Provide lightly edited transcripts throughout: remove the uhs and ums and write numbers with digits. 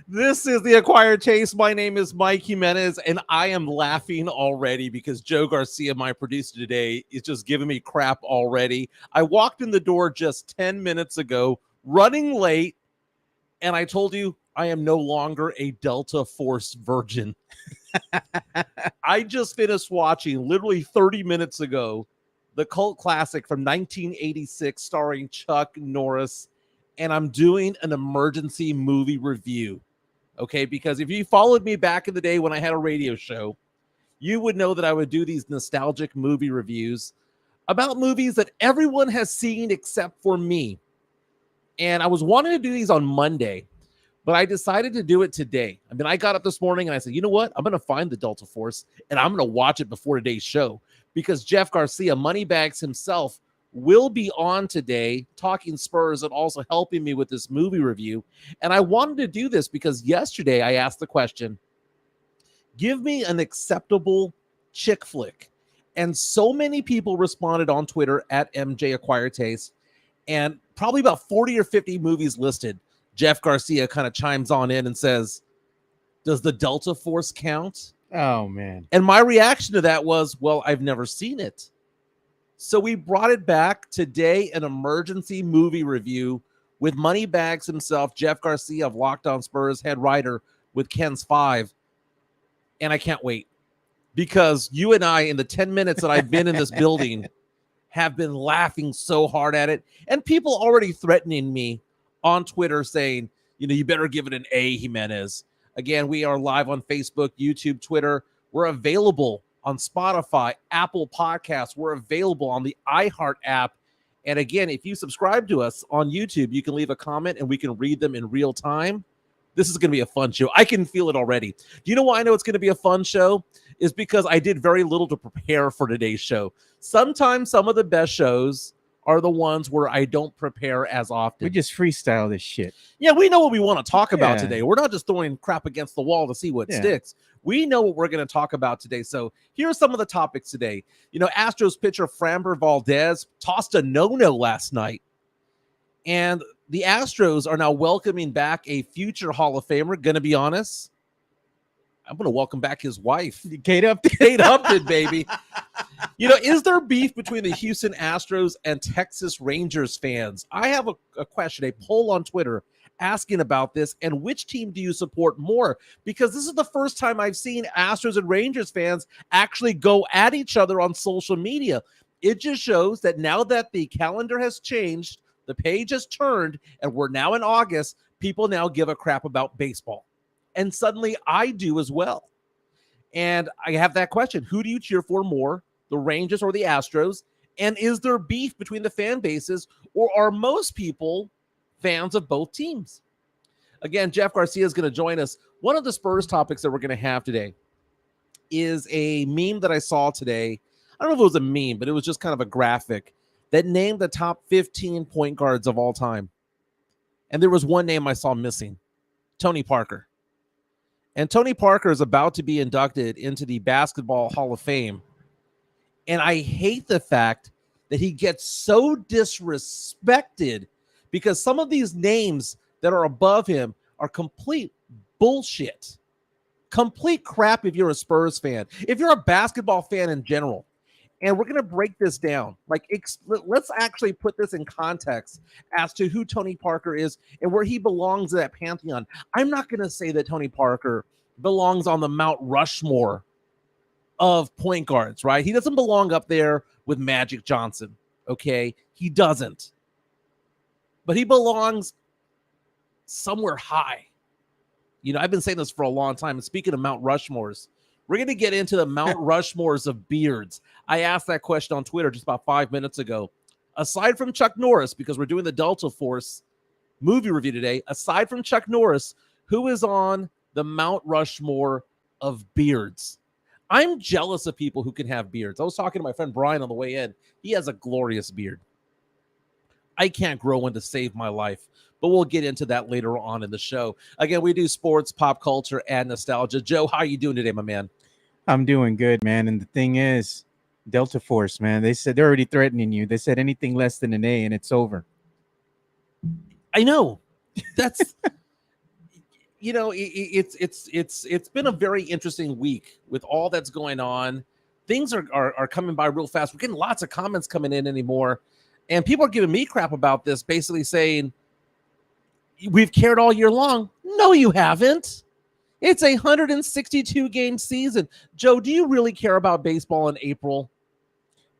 This is the Acquired Taste. My name is Mike Jimenez, and I am laughing already because Joe Garcia, my producer today, is just giving me crap already. I walked in the door just 10 minutes ago, running late, and I told you I am no longer a Delta Force virgin. I just finished watching, literally 30 minutes ago, the cult classic from 1986 starring Chuck Norris, and I'm doing an emergency movie review. Okay, because if you followed me back in the day when I had a radio show, you would know that I would do these nostalgic movie reviews about movies that everyone has seen except for me. And I was wanting to do these on Monday, but I decided to do it today. I mean, I got up this morning and I said, you know what? I'm going to find the Delta Force and I'm going to watch it before today's show because Jeff Garcia, Moneybags himself, will be on today talking Spurs and also helping me with this movie review. And I wanted to do this because yesterday I asked the question, give me an acceptable chick flick. And so many people responded on Twitter at MJ Acquired Taste, and probably about 40 or 50 movies listed. Jeff Garcia kind of chimes on in and says, does the Delta Force count? Oh, man. And my reaction to that was, well, I've never seen it. So we brought it back today, an emergency movie review with Moneybags himself, Jeff Garcia of Locked On Spurs, head writer with Ken's 5. And I can't wait because you and I, in the 10 minutes that I've been in this building, have been laughing so hard at it. And people already threatening me on Twitter saying, you know, you better give it an A, Jimenez. Again, we are live on Facebook, YouTube, Twitter. We're available on Spotify, Apple Podcasts. We're available on the iHeart app. And again, if you subscribe to us on YouTube, you can leave a comment and we can read them in real time. This is going to be a fun show. I can feel it already. Do you know why I know it's going to be a fun show? Is because I did very little to prepare for today's show. Sometimes some of the best shows are the ones where I don't prepare as often. We just freestyle this shit. Yeah, we know what we want to talk about today. We're not just throwing crap against the wall to see what sticks. We know what we're going to talk about today. So here are some of the topics today. You know, Astros pitcher Framber Valdez tossed a no-no last night. And the Astros are now welcoming back a future Hall of Famer. Going to be honest, I'm going to welcome back his wife. Kate Upton. Kate Upton, baby. You know, is there beef between the Houston Astros and Texas Rangers fans? I have a question, a poll on Twitter asking about this, and which team do you support more? Because this is the first time I've seen Astros and Rangers fans actually go at each other on social media. It just shows that now that the calendar has changed The page has turned, and we're now in August. People now give a crap about baseball. And suddenly I do as well. And I have that question. Who do you cheer for more, the Rangers or the Astros? And is there beef between the fan bases, or are most people fans of both teams? Again, Jeff Garcia is going to join us. One of the Spurs topics that we're going to have today is a meme that I saw today. I don't know if it was a meme, but it was just kind of a graphic that named the top 15 point guards of all time. And there was one name I saw missing, Tony Parker. And Tony Parker is about to be inducted into the Basketball Hall of Fame. And I hate the fact that he gets so disrespected because some of these names that are above him are complete bullshit. Complete crap if you're a Spurs fan. If you're a basketball fan in general. And we're going to break this down. Like, let's actually put this in context as to who Tony Parker is and where he belongs in that pantheon. I'm not going to say that Tony Parker belongs on the Mount Rushmore of point guards, right? He doesn't belong up there with Magic Johnson, okay? He doesn't. But he belongs somewhere high. You know, I've been saying this for a long time. And speaking of Mount Rushmores, we're going to get into the Mount Rushmores of beards. I asked that question on Twitter just about 5 minutes ago. Aside from Chuck Norris, because we're doing the Delta Force movie review today, aside from Chuck Norris, who is on the Mount Rushmore of beards? I'm jealous of people who can have beards. I was talking to my friend Brian on the way in. He has a glorious beard. I can't grow one to save my life, but we'll get into that later on in the show. Again, we do sports, pop culture, and nostalgia. Joe, how are you doing today, my man? I'm doing good, man. And the thing is, Delta Force, man, they said they're already threatening you. They said anything less than an A and it's over. I know. That's you know, it's been a very interesting week with all that's going on. Things are coming by real fast. We're getting lots of comments coming in anymore. And people are giving me crap about this, basically saying, we've cared all year long. No, you haven't. It's a 162-game season. Joe, do you really care about baseball in April?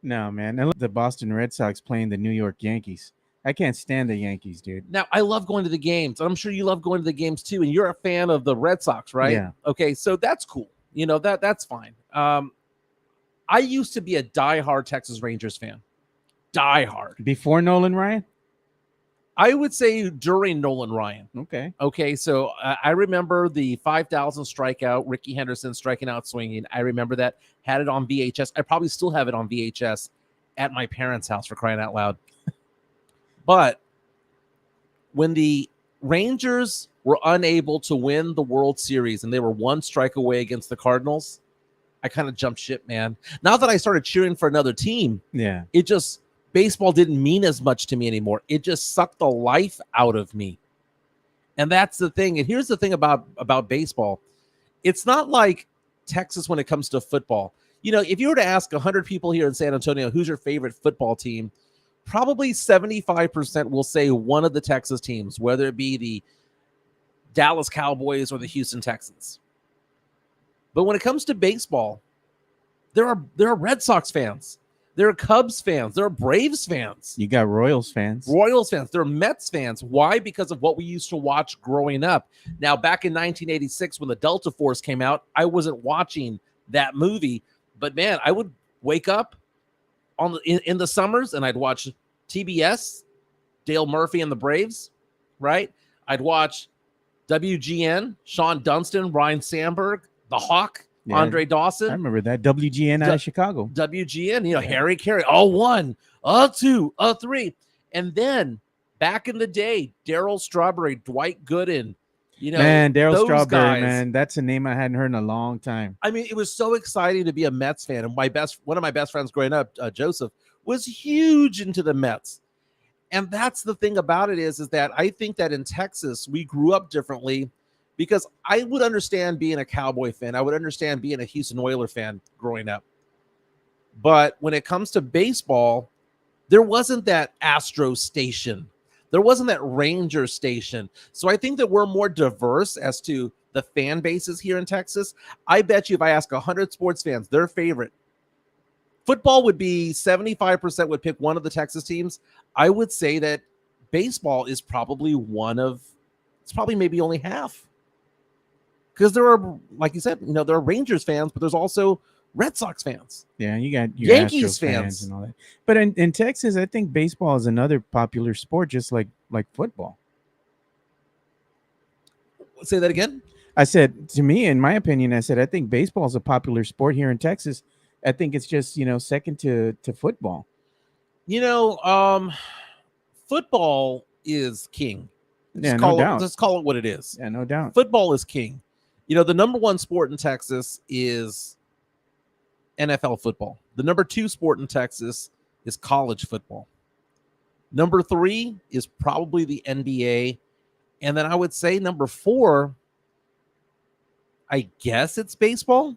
No, man. I love the Boston Red Sox playing the New York Yankees. I can't stand the Yankees, dude. Now, I love going to the games. I'm sure you love going to the games too. And you're a fan of the Red Sox, right? Yeah. Okay, so that's cool. You know, that's fine. I used to be a diehard Texas Rangers fan. Diehard. Before Nolan Ryan? I would say during Nolan Ryan. Okay, so I remember the 5,000 strikeout, Ricky Henderson striking out swinging. I remember that. Had it on VHS. I probably still have it on VHS at my parents' house, for crying out loud. But when the Rangers were unable to win the World Series and they were one strike away against the Cardinals, I kind of jumped ship, man. Now that I started cheering for another team, yeah, baseball didn't mean as much to me anymore. It just sucked the life out of me. And that's the thing. And here's the thing about baseball. It's not like Texas when it comes to football. You know, if you were to ask 100 people here in San Antonio, who's your favorite football team, probably 75% will say one of the Texas teams, whether it be the Dallas Cowboys or the Houston Texans. But when it comes to baseball, there are Red Sox fans. There are Cubs fans. There are Braves fans. You got Royals fans. There are Mets fans. Why? Because of what we used to watch growing up. Now, back in 1986, when the Delta Force came out, I wasn't watching that movie. But, man, I would wake up in the summers, and I'd watch TBS, Dale Murphy and the Braves, right? I'd watch WGN, Sean Dunston, Ryan Sandberg, The Hawk, yeah, Andre Dawson. I remember that. WGN out of Chicago. WGN, you know, yeah. Harry Carey, 1, 2, 3. And then back in the day, Darryl Strawberry, Dwight Gooden, you know, man, Darryl Strawberry, guys, man, that's a name I hadn't heard in a long time. I mean, it was so exciting to be a Mets fan. And one of my best friends growing up, Joseph, was huge into the Mets. And that's the thing about it is that I think that in Texas, we grew up differently. Because I would understand being a Cowboy fan. I would understand being a Houston Oilers fan growing up. But when it comes to baseball, there wasn't that Astro station. There wasn't that Ranger station. So I think that we're more diverse as to the fan bases here in Texas. I bet you if I ask 100 sports fans, their favorite, football would be 75% would pick one of the Texas teams. I would say that baseball is probably it's probably maybe only half. Because there are, like you said, there are Rangers fans, but there's also Red Sox fans. Yeah, you got your Yankees Astros fans and all that. But in Texas, I think baseball is another popular sport, just like football. Say that again. I said, to me, in my opinion, I think baseball is a popular sport here in Texas. I think it's just second to football. Football is king. Yeah, no doubt. Let's call it what it is. Yeah, no doubt. Football is king. The number one sport in Texas is NFL football. The number two sport in Texas is college football. Number three is probably the NBA. And then I would say number four, I guess it's baseball.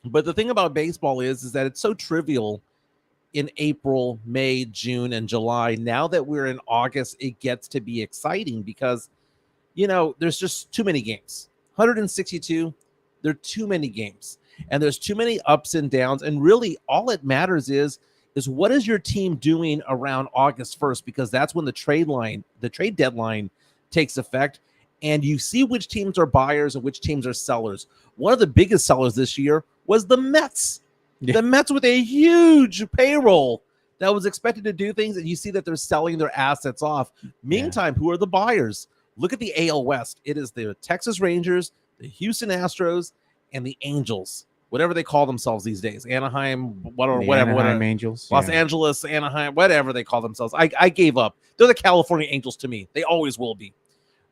But the thing about baseball is that it's so trivial in April, May, June, and July. Now that we're in August, it gets to be exciting because, there's just too many games. 162, there are too many games. And there's too many ups and downs. And really, all it matters is what is your team doing around August 1st? Because that's when the trade deadline takes effect. And you see which teams are buyers and which teams are sellers. One of the biggest sellers this year was the Mets. Yeah. The Mets with a huge payroll that was expected to do things, and you see that they're selling their assets off. Meantime, who are the buyers? Look at the AL West. It is the Texas Rangers, the Houston Astros, and the Angels, whatever they call themselves these days. Anaheim, whatever. Angels. Los Angeles, Anaheim, whatever they call themselves. I gave up. They're the California Angels to me. They always will be.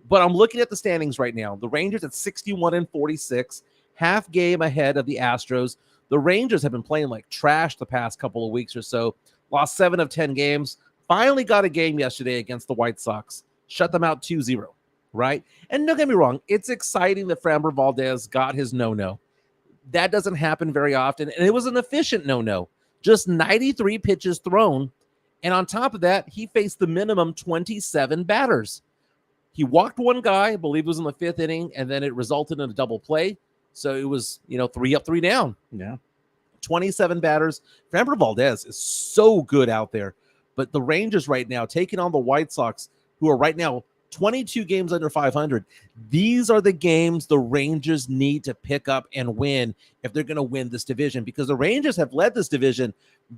But I'm looking at the standings right now. The Rangers at 61-46, half game ahead of the Astros. The Rangers have been playing like trash the past couple of weeks or so. Lost 7 of 10 games. Finally got a game yesterday against the White Sox. Shut them out 2-0, right? And don't get me wrong. It's exciting that Framber Valdez got his no-no. That doesn't happen very often. And it was an efficient no-no. Just 93 pitches thrown. And on top of that, he faced the minimum 27 batters. He walked one guy, I believe it was in the 5th inning, and then it resulted in a double play. So it was, 3 up, 3 down. Yeah. 27 batters. Framber Valdez is so good out there. But the Rangers right now, taking on the White Sox, who are right now 22 games under 500. These are the games the Rangers need to pick up and win if they're going to win this division, because the Rangers have led this division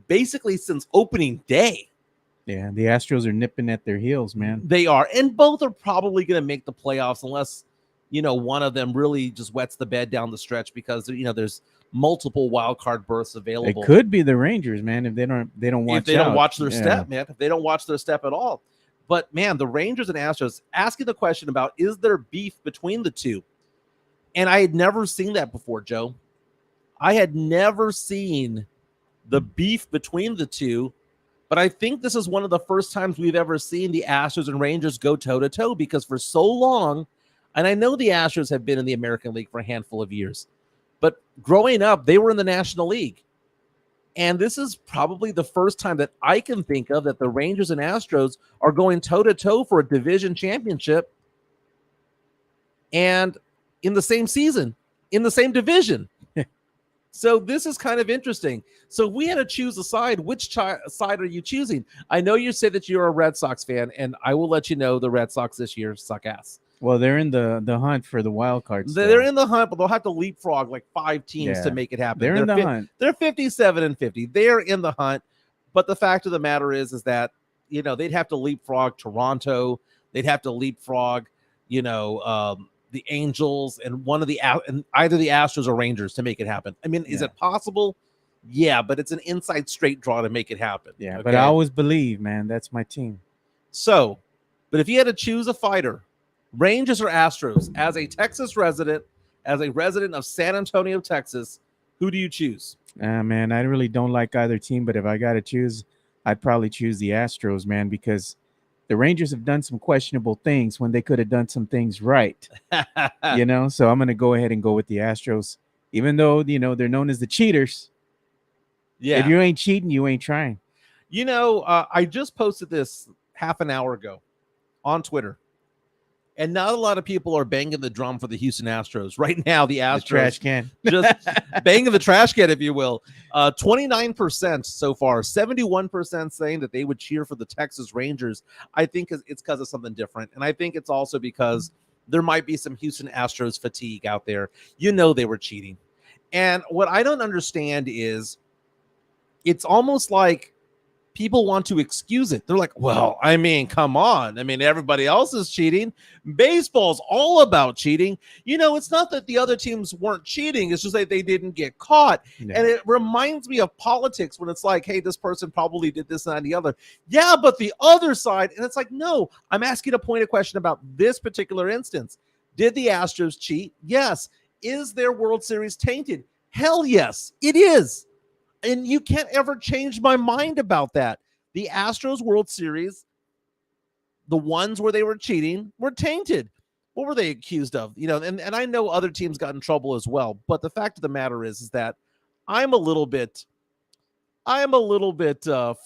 basically since opening day. Yeah, the Astros are nipping at their heels, man. They are. And both are probably going to make the playoffs unless, one of them really just wets the bed down the stretch, because, there's multiple wild card berths available. It could be the Rangers, man, if they don't watch If they don't watch their step, man. If they don't watch their step at all. But, man, the Rangers and Astros, asking the question about, is there beef between the two? And I had never seen that before, Joe. I had never seen the beef between the two. But I think this is one of the first times we've ever seen the Astros and Rangers go toe-to-toe, because for so long, and I know the Astros have been in the American League for a handful of years, but growing up, they were in the National League. And this is probably the first time that I can think of that the Rangers and Astros are going toe-to-toe for a division championship, and in the same season, in the same division. So this is kind of interesting. So if we had to choose a side, which side are you choosing? I know you say that you're a Red Sox fan, and I will let you know the Red Sox this year suck ass. Well, they're in the hunt for the wild cards. They're in the hunt, but they'll have to leapfrog like 5 teams to make it happen. They're in the hunt. They're 57-50. They're in the hunt. But the fact of the matter is that, they'd have to leapfrog Toronto. They'd have to leapfrog, the Angels and either the Astros or Rangers to make it happen. I mean, is it possible? Yeah, but it's an inside straight draw to make it happen. Yeah, okay? But I always believe, man, that's my team. So, but if you had to choose a fighter, Rangers or Astros, as a Texas resident, as a resident of San Antonio, Texas, who do you choose? Man, I really don't like either team, but if I got to choose, I'd probably choose the Astros, man, because the Rangers have done some questionable things when they could have done some things right, so I'm going to go ahead and go with the Astros, even though, they're known as the cheaters. Yeah. If you ain't cheating, you ain't trying. I just posted this half an hour ago on Twitter. And not a lot of people are banging the drum for the Houston Astros. Right now, the Astros, The trash can. just banging the trash can, if you will. 29% so far, 71% saying that they would cheer for the Texas Rangers. I think it's because of something different. And I think it's also because there might be some Houston Astros fatigue out there. You know they were cheating. And what I don't understand is it's almost like people want to excuse it. They're like, well, I mean, come on. I mean, everybody else is cheating. Baseball's all about cheating. You know, it's not that the other teams weren't cheating. It's just that they didn't get caught. Yeah. And it reminds me of politics when it's like, hey, this person probably did this and the other. Yeah, but the other side. And it's like, no, I'm asking a pointed question about this particular instance. Did the Astros cheat? Yes. Is their World Series tainted? Hell yes, it is. And you can't ever change my mind about that. The Astros World Series, the ones where they were cheating, were tainted. What were they accused of? You know, and I know other teams got in trouble as well. But the fact of the matter is that I'm a little bit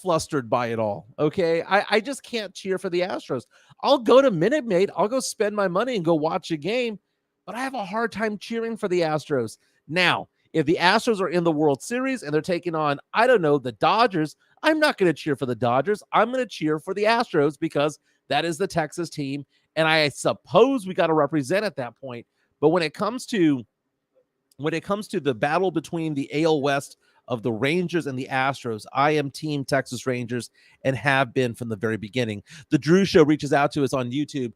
flustered by it all. Okay, I just can't cheer for the Astros. I'll go to Minute Maid. I'll go spend my money and go watch a game. But I have a hard time cheering for the Astros now. If the Astros are in the World Series and they're taking on, I don't know, the Dodgers, I'm not going to cheer for the Dodgers. I'm going to cheer for the Astros because that is the Texas team. And I suppose we got to represent at that point. But when it comes to the battle between the AL West of the Rangers and the Astros, I am team Texas Rangers and have been from the very beginning. The Drew Show reaches out to us on YouTube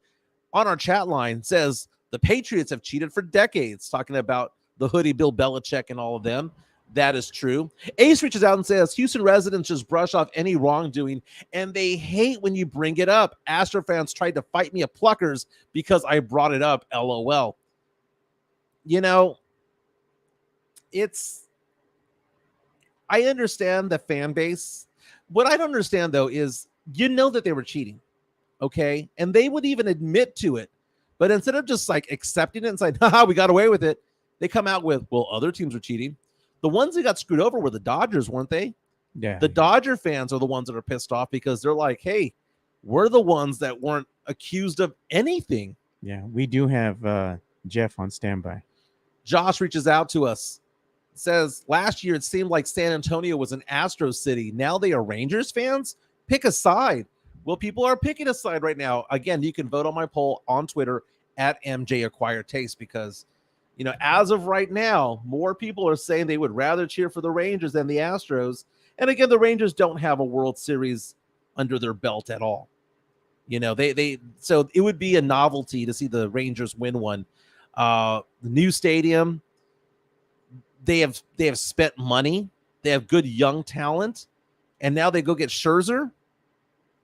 on our chat line, says the Patriots have cheated for decades, talking about the hoodie, Bill Belichick, and all of them. That is true. Ace reaches out and says, Houston residents just brush off any wrongdoing, and they hate when you bring it up. Astro fans tried to fight me at Pluckers because I brought it up, LOL. You know, I understand the fan base. What I don't understand, though, is you know that they were cheating, okay? And they would even admit to it. But instead of just, like, accepting it and saying, haha, we got away with it, they come out with, well, other teams are cheating. The ones that got screwed over were the Dodgers, weren't they? Yeah. The Dodger fans are the ones that are pissed off because they're like, hey, we're the ones that weren't accused of anything. Yeah, we do have Jeff on standby. Josh reaches out to us, says, last year it seemed like San Antonio was an Astros city. Now they are Rangers fans? Pick a side. Well, people are picking a side right now. Again, you can vote on my poll on Twitter at MJ Acquired Taste because you know, as of right now, more people are saying they would rather cheer for the Rangers than the Astros. And again, the Rangers don't have a World Series under their belt at all. You know, so it would be a novelty to see the Rangers win one. The new stadium, they have spent money. They have good young talent, and now they go get Scherzer.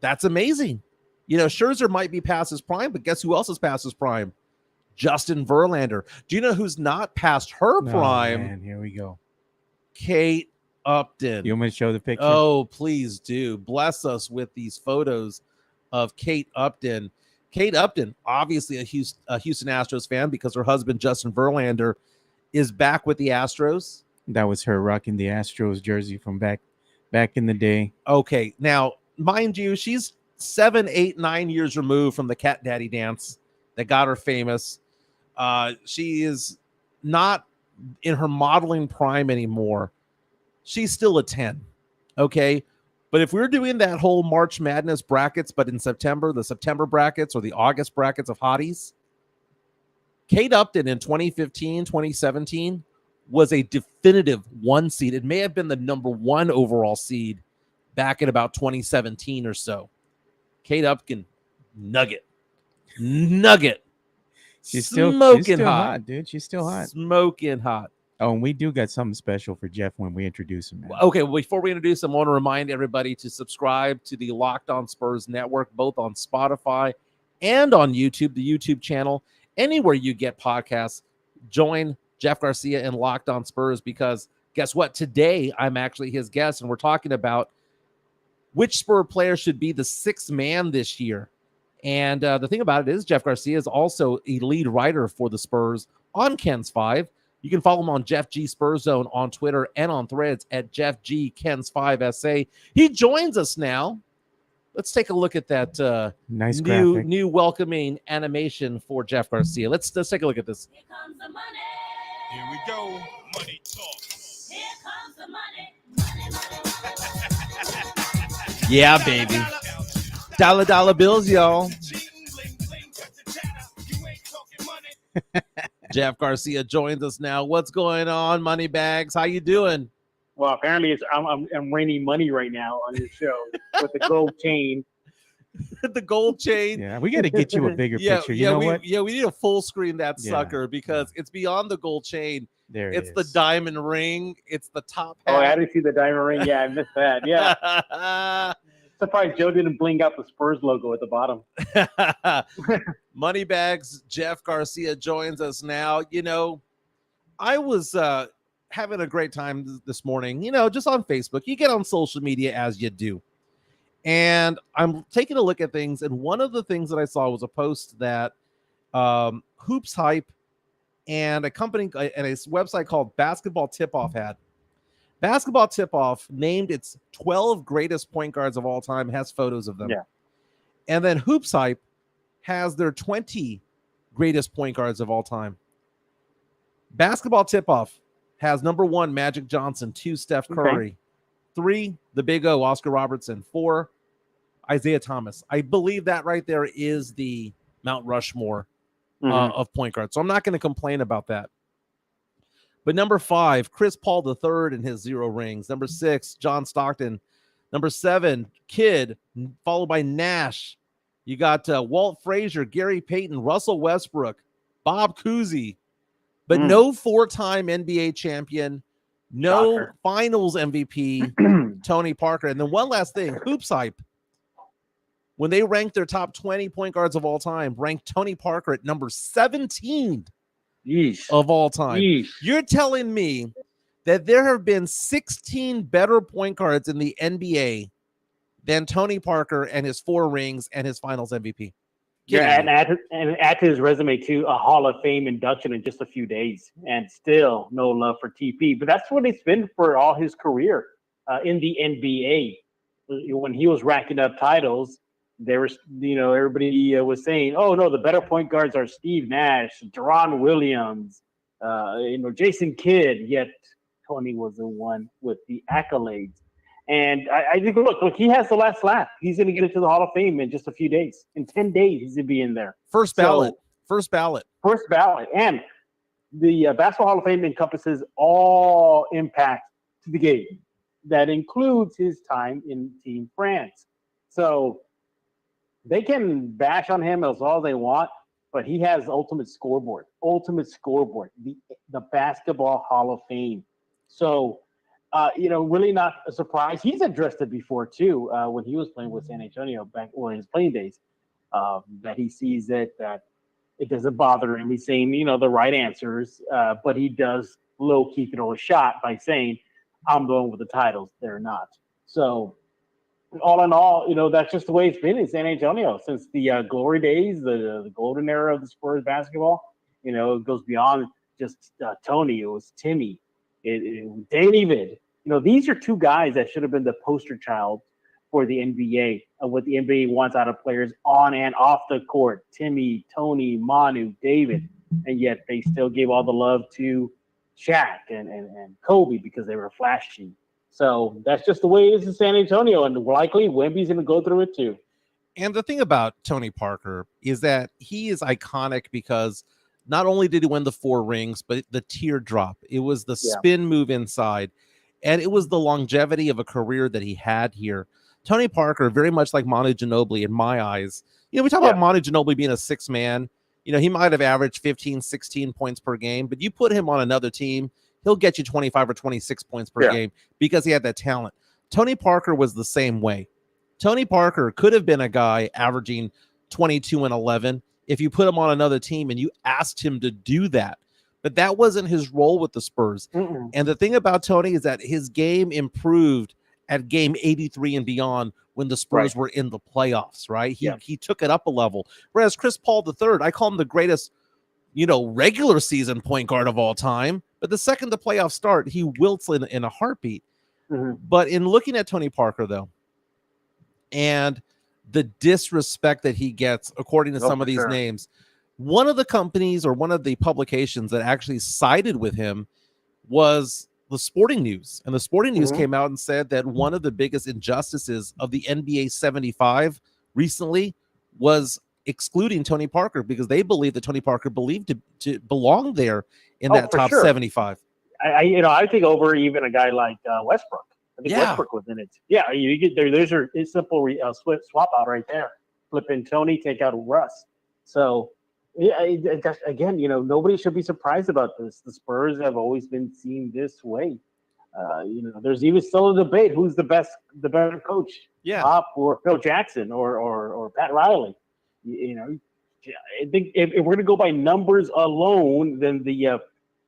That's amazing. You know, Scherzer might be past his prime, but guess who else is past his prime? Justin Verlander. Do you know who's not past her prime? Man, here we go. Kate Upton. You want me to show the picture? Oh, please do. Bless us with these photos of Kate Upton. Kate Upton, obviously a Houston Astros fan because her husband, Justin Verlander, is back with the Astros. That was her rocking the Astros jersey from back in the day. Okay. Now, mind you, she's 7, 8, 9 years removed from the Cat Daddy dance that got her famous. She is not in her modeling prime anymore. She's still a 10. Okay. But if we're doing that whole March Madness brackets, but in September, the September brackets or the August brackets of hotties, Kate Upton in 2015, 2017 was a definitive 1 seed. It may have been the number 1 overall seed back in about 2017 or so. Kate Upton, nugget. She's still smoking hot, dude. She's still hot. Smoking hot. Oh, and we do got something special for Jeff when we introduce him. Man. Okay, well, before we introduce him, I want to remind everybody to subscribe to the Locked On Spurs Network, both on Spotify and on YouTube, the YouTube channel. Anywhere you get podcasts, join Jeff Garcia and Locked On Spurs because guess what? Today, I'm actually his guest, and we're talking about which Spur player should be the 6th man this year. And the thing about it is Jeff Garcia is also a lead writer for the Spurs on Ken's 5. You can follow him on Jeff G Spurs Zone on Twitter and on Threads at Jeff G Ken's 5 SA. He joins us now. let's take a look at that Nice graphic. new welcoming animation for Jeff Garcia. Let's take a look at this. Here comes the money. Here we go. Money talk. Here comes the money. Money. Yeah, baby. Dollar bills, y'all. Jeff Garcia joins us now. What's going on, Moneybags? How you doing? Well, apparently I'm raining money right now on your show with the gold chain. The gold chain. Yeah, we got to get you a bigger picture. You know what? Yeah, we need to full screen that Yeah, sucker because it's beyond the gold chain. There It's it the is. diamond ring. It's the top Oh, I hat. didn't see the diamond ring. Yeah, I missed that. Yeah. Surprised Joe didn't bling out the Spurs logo at the bottom. Moneybags, Jeff Garcia joins us now. You know, I was having a great time this morning, you know, just on Facebook. You get on social media as you do. And I'm taking a look at things. And one of the things that I saw was a post that Hoops Hype and a company and a website called Basketball Tip-Off had. Basketball Tip-Off named its 12 greatest point guards of all time, has photos of them. Yeah. And then Hoops Hype has their 20 greatest point guards of all time. Basketball Tip-Off has number 1, Magic Johnson, 2, Steph Curry, 3, the Big O, Oscar Robertson, 4, Isaiah Thomas. I believe that right there is the Mount Rushmore of point guards. So I'm not going to complain about that. But number 5, Chris Paul III and his 0 rings. Number 6, John Stockton. Number 7, Kidd, followed by Nash. You got Walt Frazier, Gary Payton, Russell Westbrook, Bob Cousy, but no 4-time NBA champion, no Shocker. finals MVP, Tony Parker. And then one last thing, Hoops Hype, when they ranked their top 20 point guards of all time, ranked Tony Parker at number 17 Yeesh. of all time. Yeesh. You're telling me that there have been 16 better point guards in the NBA than Tony Parker and his 4 rings and his finals MVP. Yeah, and add to his resume too, a Hall of Fame induction in just a few days, and still no love for TP. But that's what it's been for all his career in the NBA. When he was racking up titles, there was, everybody was saying, "Oh no, the better point guards are Steve Nash, Deron Williams, Jason Kidd." Yet Tony was the one with the accolades. And I think, look, he has the last laugh. He's going to get into the Hall of Fame in just a few days. In 10 days, he's going to be in there. First ballot. First ballot. And the Basketball Hall of Fame encompasses all impact to the game. That includes his time in Team France. So they can bash on him as all they want, but he has the ultimate scoreboard, the Basketball Hall of Fame. So, really not a surprise. He's addressed it before too, when he was playing with San Antonio back in his playing days, that he sees that it doesn't bother him. He's saying, the right answers, but he does low-key throw a shot by saying, I'm the one with the titles. They're not. So all in all, that's just the way it's been in San Antonio since the glory days, the golden era of the Spurs basketball. It goes beyond just Tony. It was Timmy. David. These are 2 guys that should have been the poster child for the NBA of what the NBA wants out of players on and off the court. Timmy, Tony, Manu, David. And yet they still gave all the love to Shaq and Kobe because they were flashy. So that's just the way it is in San Antonio. And likely Wemby's going to go through it too. And the thing about Tony Parker is that he is iconic because not only did he win the 4 rings, but the teardrop. It was the spin move inside. And it was the longevity of a career that he had here. Tony Parker, very much like Manu Ginobili in my eyes. We talk about Manu Ginobili being a 6 man. He might have averaged 15, 16 points per game, but you put him on another team, he'll get you 25 or 26 points per game because he had that talent. Tony Parker was the same way. Tony Parker could have been a guy averaging 22 and 11 if you put him on another team and you asked him to do that. But that wasn't his role with the Spurs. And the thing about Tony is that his game improved at game 83 and beyond when the Spurs were in the playoffs, right? He took it up a level. Whereas Chris Paul III, I call him the greatest, regular season point guard of all time. But the second the playoffs start, he wilts in a heartbeat. But in looking at Tony Parker, though, and the disrespect that he gets, according to Oh, some of for these sure. names. One of the companies or one of the publications that actually sided with him was the Sporting News. And the Sporting News Mhm. came out and said that one of the biggest injustices of the NBA 75 recently was excluding Tony Parker, because they believe that Tony Parker believed to belong there in Oh, that for top sure. 75. I think over even a guy like Westbrook. I think Yeah. Westbrook was in it. Yeah, you get there. There's your simple swap out right there. Flip in Tony, take out Russ. So yeah, again, nobody should be surprised about this. The Spurs have always been seen this way. There's even still a debate: who's the better coach, Yeah. Pop or Phil Jackson or Pat Riley. I think if we're going to go by numbers alone, then the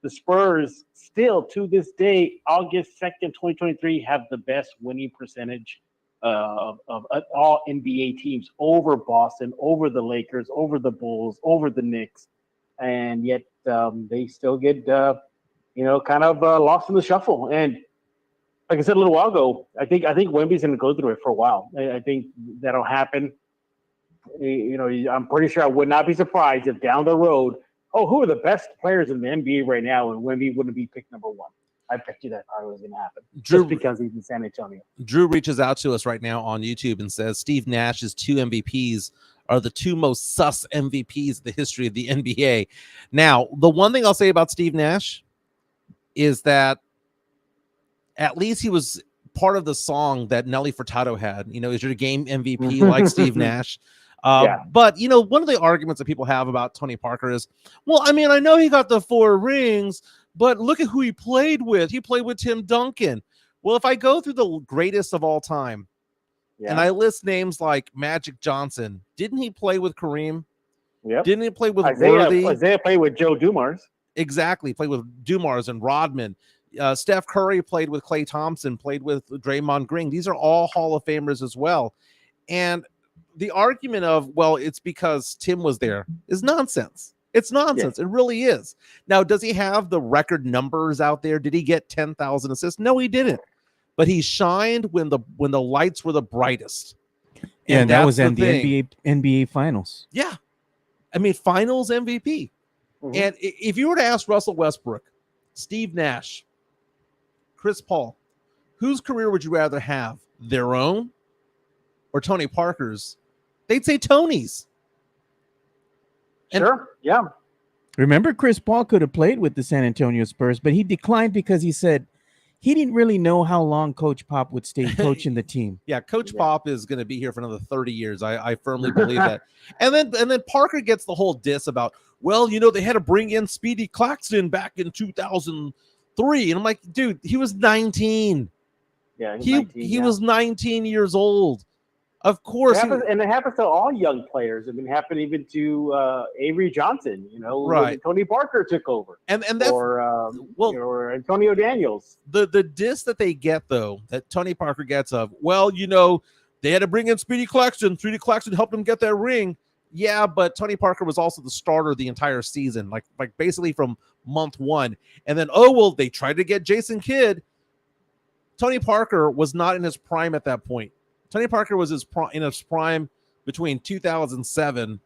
Spurs still to this day, August 2nd, 2023, have the best winning percentage of all NBA teams over Boston, over the Lakers, over the Bulls, over the Knicks, and yet they still get kind of lost in the shuffle. And like I said a little while ago, I think Wemby's going to go through it for a while. I think that'll happen. I'm pretty sure I would not be surprised if down the road, who are the best players in the NBA right now, and Wemby wouldn't be picked number one. I bet you that probably was going to happen Drew- just because he's in San Antonio. Drew reaches out to us right now on YouTube and says Steve Nash's 2 MVPs are the 2 most sus MVPs in the history of the NBA. Now, the one thing I'll say about Steve Nash is that at least he was part of the song that Nelly Furtado had. Is your game MVP like Steve Nash? Yeah. But, one of the arguments that people have about Tony Parker is, well, I mean, I know he got the 4 rings, but look at who he played with. He played with Tim Duncan. Well, if I go through the greatest of all time, and I list names like Magic Johnson, didn't he play with Kareem? Yep. Didn't he play with Worthy? Isaiah played with Joe Dumars. Exactly. Played with Dumars and Rodman. Steph Curry played with Klay Thompson, played with Draymond Green. These are all Hall of Famers as well. And the argument of, well, it's because Tim was there is nonsense. It's nonsense. Yeah. It really is. Now, does he have the record numbers out there? Did he get 10,000 assists? No, he didn't. But he shined when the lights were the brightest. And that was in the NBA Finals. Yeah. I mean, Finals MVP. Mm-hmm. And if you were to ask Russell Westbrook, Steve Nash, Chris Paul, whose career would you rather have? Their own or Tony Parker's? They'd say Tony's. Sure. Yeah. Remember, Chris Paul could have played with the San Antonio Spurs, but he declined because he said he didn't really know how long Coach Pop would stay coaching the team. Yeah, Coach Pop is going to be here for another 30 years. I firmly believe that. And then Parker gets the whole diss about, well, they had to bring in Speedy Claxton back in 2003. And I'm like, dude, he was 19. Yeah, he was 19 years old. Of course. And it happens to all young players. I mean, it happened even to Avery Johnson, right. Tony Parker took over. And that's, or Antonio Daniels. The diss that they get, though, that Tony Parker gets of, well, they had to bring in Speedy Claxton. Speedy Claxton helped him get that ring. Yeah, but Tony Parker was also the starter the entire season, like basically from month 1. And then, they tried to get Jason Kidd. Tony Parker was not in his prime at that point. Tony Parker was in his prime between 2007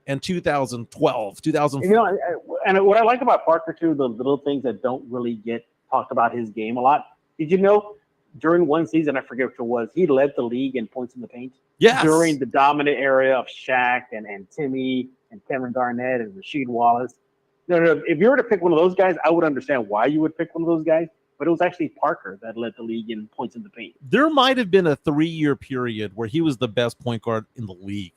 and 2012, 2004. And what I like about Parker, too, the little things that don't really get talked about his game a lot. Did you know during one season, I forget which it was, he led the league in points in the paint? Yes. During the dominant era of Shaq and Timmy and Kevin Garnett and Rasheed Wallace. No, if you were to pick one of those guys, I would understand why you would pick one of those guys. But it was actually Parker that led the league in points in the paint. There might have been a 3-year period where he was the best point guard in the league.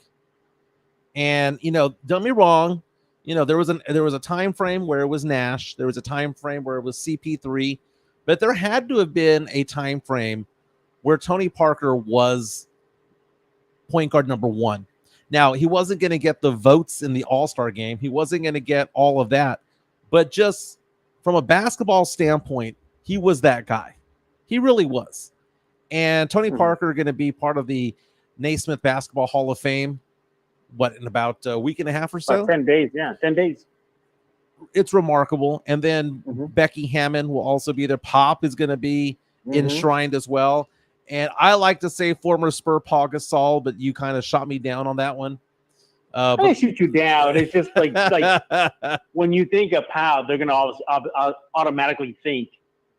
And, don't get me wrong, there was a time frame where it was Nash. There was a time frame where it was CP3. But there had to have been a time frame where Tony Parker was point guard number 1. Now, he wasn't going to get the votes in the All-Star game. He wasn't going to get all of that. But just from a basketball standpoint, he was that guy. He really was. And Tony Parker going to be part of the Naismith Basketball Hall of Fame, in about a week and a half or so? 10 days, yeah, 10 days. It's remarkable. And then Becky Hammond will also be there. Pop is going to be enshrined as well. And I like to say former Spur Paul Gasol, but you kind of shot me down on that one. I didn't shoot you down. It's just like when you think of Powell, they're going to automatically think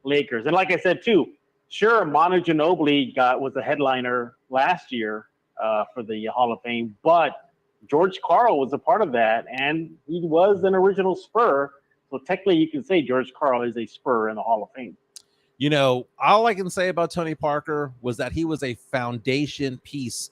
Lakers. And like I said, too, sure, Manu Ginobili was a headliner last year for the Hall of Fame, but George Karl was a part of that, and he was an original Spur. So technically, you can say George Karl is a Spur in the Hall of Fame. You know, all I can say about Tony Parker was that he was a foundation piece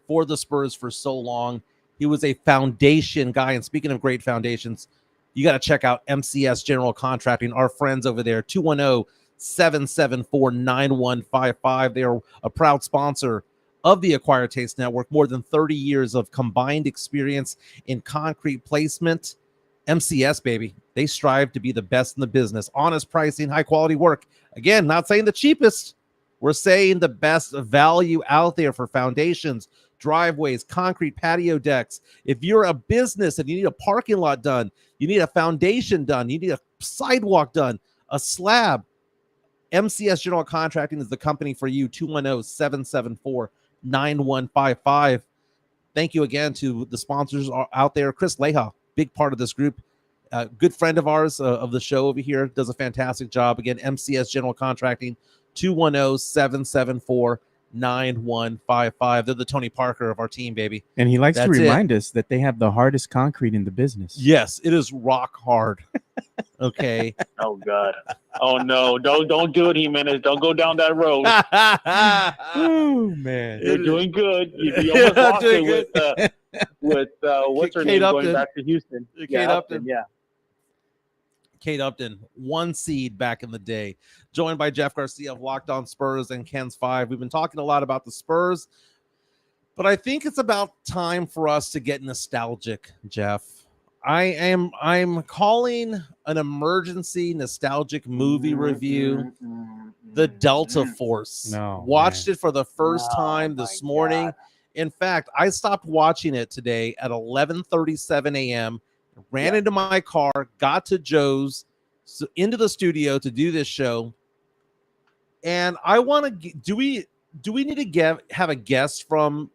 for the Spurs for so long. He was a foundation guy. And speaking of great foundations, you got to check out MCS General Contracting, our friends over there, 210-774-9155. They are a proud sponsor of the Acquired Taste Network. More than 30 years of combined experience in concrete placement. MCS, baby. They strive to be the best in the business. Honest pricing, high quality work. Again, not saying the cheapest. We're saying the best value out there for foundations, driveways, concrete patio decks. If you're a business and you need a parking lot done, you need a foundation done, you need a sidewalk done, a slab, MCS General Contracting is the company for you. 210-774-9155. Thank you again to the sponsors out there. Chris Leha, big part of this group, good friend of ours of the show over here, does a fantastic job. Again, MCS General Contracting, 210-774-9155. They're the Tony Parker of our team, baby. And he likes to That's remind us that they have the hardest concrete in the business. Yes, it is rock hard. Okay. Oh God. Oh no! Don't do it, Jimenez. Don't go down that road. Oh man, You're doing good. You almost lost Doing it with what's her Kate name Upton. going back to Houston. Kate Upton. Yeah. Kate Upton, 1 seed back in the day, joined by Jeff Garcia of Locked On Spurs and Ken's 5. We've been talking a lot about the Spurs, but I think it's about time for us to get nostalgic, Jeff. I'm calling an emergency nostalgic movie review, The Delta Force. No, Watched man. it for the first time this my morning. God. In fact, I stopped watching it today at 11:37 a.m., ran into my car, got to Joe's, into the studio to do this show. And I want to, do we need to have a guess from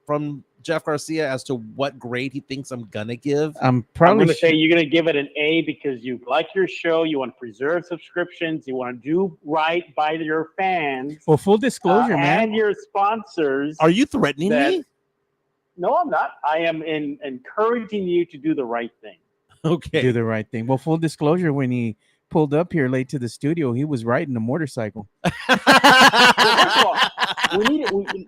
Jeff Garcia as to what grade he thinks I'm gonna give? I'm I'm probably going to say you're going to give it an A because you like your show. You want to preserve subscriptions. You want to do right by your fans well, full disclosure, man. and your sponsors. Are you threatening me? No, I'm not. I am encouraging you to do the right thing. Okay. Do the right thing. Well, full disclosure, when he pulled up here late to the studio, he was riding a motorcycle. First of all,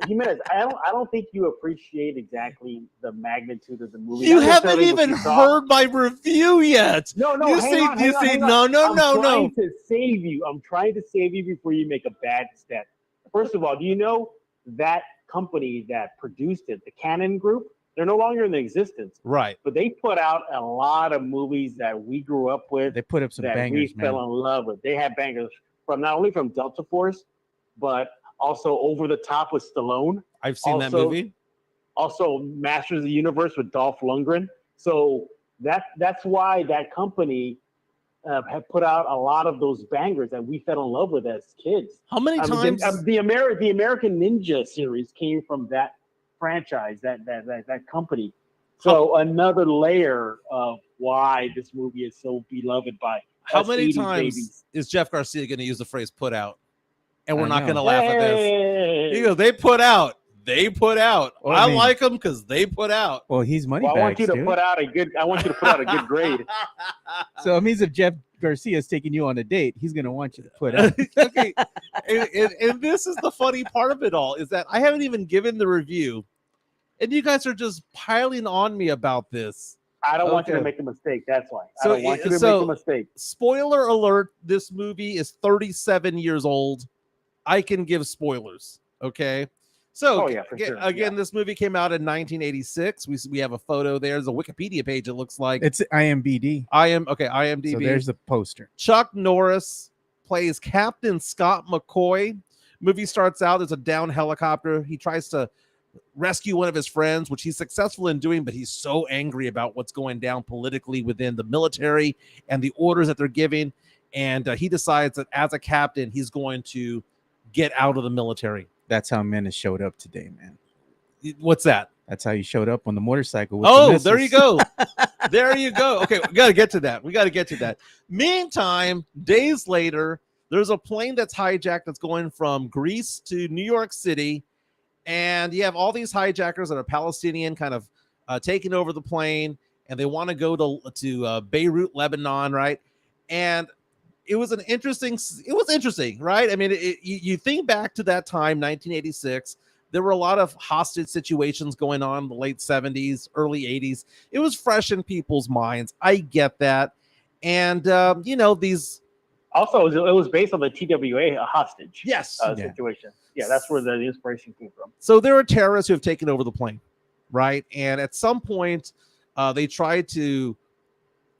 Jimenez, I don't think you appreciate exactly the magnitude of the movie. You Not haven't necessarily what even you saw. heard my review yet. No, You hang say- on, you hang on, say hang on. no. I'm trying to save you. I'm trying to save you before you make a bad step. First of all, do you know that company that produced it, the Canon Group? They're no longer in existence, Right. but they put out a lot of movies that we grew up with, They put up some that bangers, we fell man. in love with. They had bangers from not only from Delta Force, but also Over the Top with Stallone. I've seen that Also- movie. Also Masters of the Universe with Dolph Lundgren. So that's why that company have put out a lot of those bangers that we fell in love with as kids. How many times? The American Ninja series came from that franchise, that company. So another layer of why this movie is so beloved by How us many 80s times babies. is Jeff Garcia going to use the phrase "put out"? And we're I not know. going to laugh at this. Hey! He goes, "They put out. They put out. Well, I I mean- like them because they put out." Well, he's money Well, I want bags, you to dude. put out a good. I want you to put out a good grade. So it means if Jeff Garcia is taking you on a date, he's going to want you to put out. Okay, and this is the funny part of it all is that I haven't even given the review, and you guys are just piling on me about this. I don't want you to Okay. make a mistake. That's why. So- I don't want you to so- make a mistake. Spoiler alert: this movie is 37 years old. I can give spoilers. Okay. So Oh, yeah, for sure. again, Yeah. this movie came out in 1986. We have a photo there. There's a Wikipedia page. It looks like It's IMBD. IMDb. So there's the poster. Chuck Norris plays Captain Scott McCoy. Movie starts out as a downed helicopter. He tries to rescue one of his friends, which he's successful in doing, but he's so angry about what's going down politically within the military and the orders that they're giving. And he decides that as a captain, he's going to get out of the military. That's how Menace showed up today, man. What's that? That's how you showed up on the motorcycle. With Oh, the there you missiles. go. There you go. Okay, we got to get to that. Meantime, days later, there's a plane that's hijacked that's going from Greece to New York City. And you have all these hijackers that are Palestinian kind of taking over the plane. And they want to go to Beirut, Lebanon, right? And it was interesting, right? I mean, you think back to that time, 1986. There were a lot of hostage situations going on in the late 70s, early 80s. It was fresh in people's minds. I get that. And, these. Also, it was based on the TWA hostage Yes. situation. Yeah, that's where the inspiration came from. So there are terrorists who have taken over the plane, right? And at some point, they tried to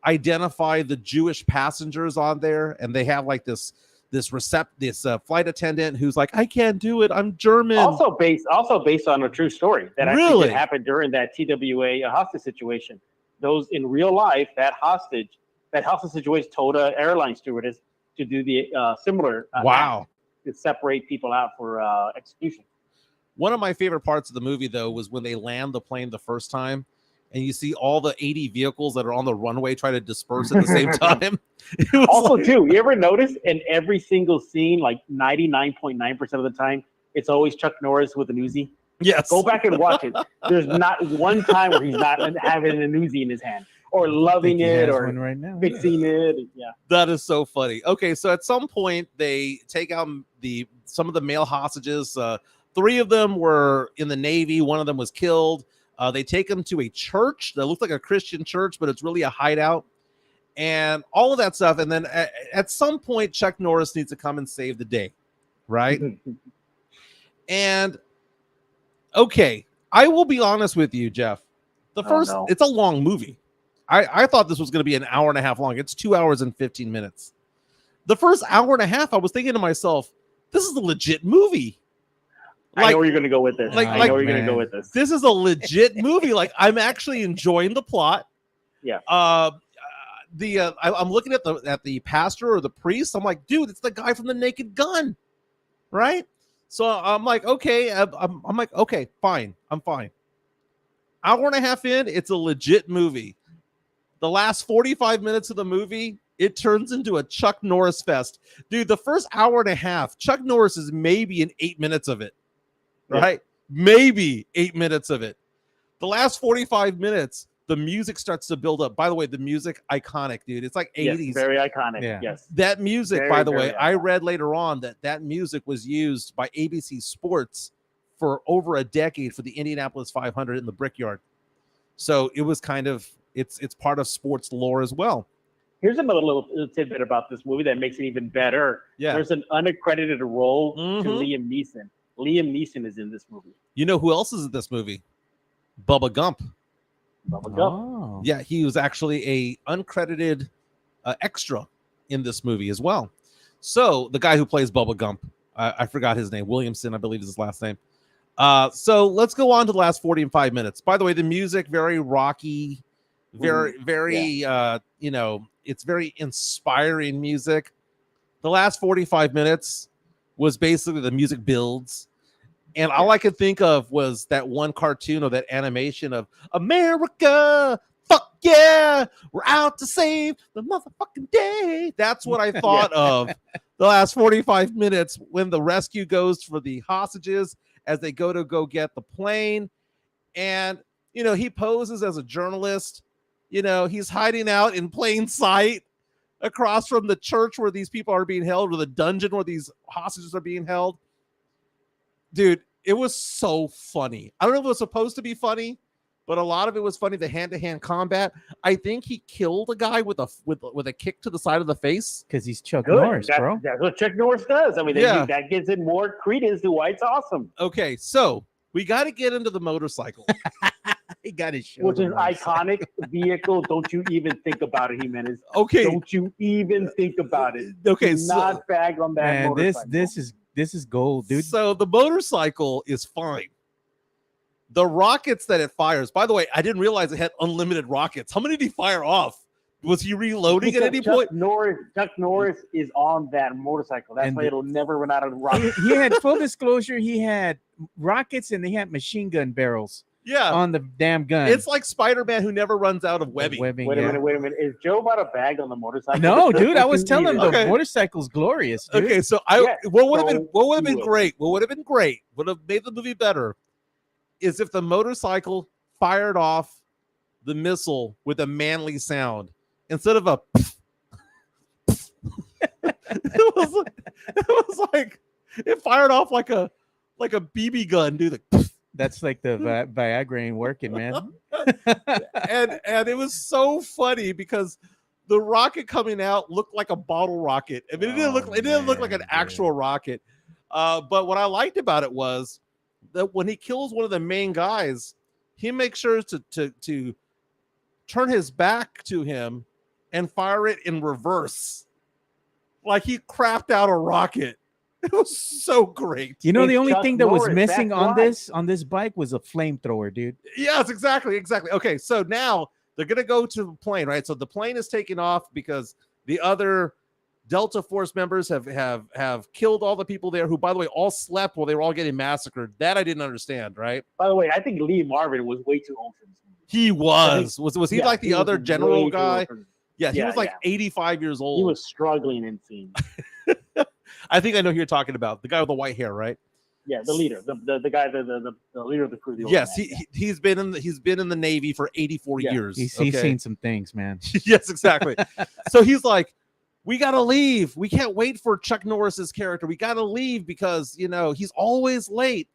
identify the Jewish passengers on there. And they have like this flight attendant who's like, I can't do it. I'm German. Also based on a true story that actually did happen during that TWA hostage situation. Those in real life, that hostage situation told an airline stewardess to do the similar wow act to separate people out for execution. One of my favorite parts of the movie, though, was when they land the plane the first time. And you see all the 80 vehicles that are on the runway try to disperse at the same time. Also, too, you ever notice in every single scene, like 99.9% of the time, it's always Chuck Norris with an Uzi? Yes. Go back and watch it. There's not one time where he's not having an Uzi in his hand or loving it or right now. fixing it. Yeah. That is so funny. Okay, so at some point, they take out some of the male hostages. 3 of them were in the Navy. 1 of them was killed. They take them to a church that looks like a Christian church, but it's really a hideout and all of that stuff. And then at some point, Chuck Norris needs to come and save the day, right? And okay, I will be honest with you, Jeff. It's a long movie. I thought this was going to be an hour and a half long. It's 2 hours and 15 minutes. The first hour and a half, I was thinking to myself, this is a legit movie. I know where you're going to go with this. I know where you're going to go with this. This is a legit movie. Like, I'm actually enjoying the plot. Yeah. I'm looking at the pastor or the priest. I'm like, dude, it's the guy from The Naked Gun, right? So I'm like, okay. I'm like, okay, fine. I'm fine. Hour and a half in, it's a legit movie. The last 45 minutes of the movie, it turns into a Chuck Norris fest. Dude, the first hour and a half, Chuck Norris is maybe in 8 minutes of it. Right? Yeah. Maybe 8 minutes of it. The last 45 minutes, the music starts to build up. By the way, the music, iconic, dude. It's like 80s. Yes, very iconic. Yeah. Yes. That music, by the way, iconic. I read later on that music was used by ABC Sports for over a decade for the Indianapolis 500 in the Brickyard. So it was kind of, it's part of sports lore as well. Here's another little tidbit about this movie that makes it even better. Yeah. There's an unaccredited role to Liam Neeson. Liam Neeson is in this movie. You know who else is in this movie? Bubba Gump. Bubba Gump. Oh. Yeah, he was actually a uncredited extra in this movie as well. So the guy who plays Bubba Gump, I forgot his name. Williamson, I believe is his last name. So let's go on to the last 45 minutes. By the way, the music, very rocky, very, it's very inspiring music. The last 45 minutes was basically the music builds. And all I could think of was that one cartoon or that animation of America, fuck yeah, we're out to save the motherfucking day. That's what I thought of the last 45 minutes when the rescue goes for the hostages as they go get the plane. And, he poses as a journalist. He's hiding out in plain sight across from the church where these people are being held, or the dungeon where these hostages are being held. Dude, it was so funny. I don't know if it was supposed to be funny, but a lot of it was funny. The hand-to-hand combat. I think he killed a guy with a kick to the side of the face. Because he's Chuck Norris, bro. That's what Chuck Norris does. I mean, that gives it more credence to why it's awesome. Okay, so we got to get into the motorcycle. He got his show. Which is iconic vehicle. Don't you even think about it, Jimenez. Okay. Don't you even think about it. Okay, do not bag on that motorcycle. This is gold, dude. So the motorcycle is fine. The rockets that it fires, by the way, I didn't realize it had unlimited rockets. How many did he fire off? Was he reloading at Because any point? Chuck Norris is on that motorcycle. That's And why it'll never run out of rockets. He had full disclosure. He had rockets and he had machine gun barrels Yeah. on the damn gun. It's like Spider-Man who never runs out of webbing. Wait a minute. Is Joe about a bag on the motorcycle? No, dude, I was telling him the Okay. motorcycle's glorious. Dude. Okay, so Yeah, what would have been do it. great? What would have been great? Would have made the movie better is if the motorcycle fired off the missile with a manly sound instead of a. it was like it fired off like a BB gun, dude. Like, That's like the Viagra ain't working, man. and it was so funny because the rocket coming out looked like a bottle rocket. I mean, it didn't look like an man, actual rocket. But what I liked about it was that when he kills one of the main guys, he makes sure to turn his back to him and fire it in reverse, like he crapped out a rocket. It was so great. You know, It's the only Chuck thing that was Norris, missing that's on why. this bike was a flamethrower, dude. Yes, exactly. Okay, so now they're gonna go to the plane, right? So the plane is taking off because the other Delta Force members have killed all the people there, who, by the way, all slept while they were all getting massacred. That I didn't understand, right? By the way, I think Lee Marvin was way too old for this movie. He was he Yeah, like the was other way general too guy? old for this. Yeah, he Yeah, was like yeah. 85 years old. He was struggling in scene. I think I know who you're talking about. The guy with the white hair, right? Yeah, the leader, the guy, the leader of the crew. The old Yes, man, yeah. he's been in the Navy for 84 Yeah. years. He's okay? seen some things, man. Yes, exactly. So he's like, we gotta leave. We can't wait for Chuck Norris's character. We gotta leave because he's always late.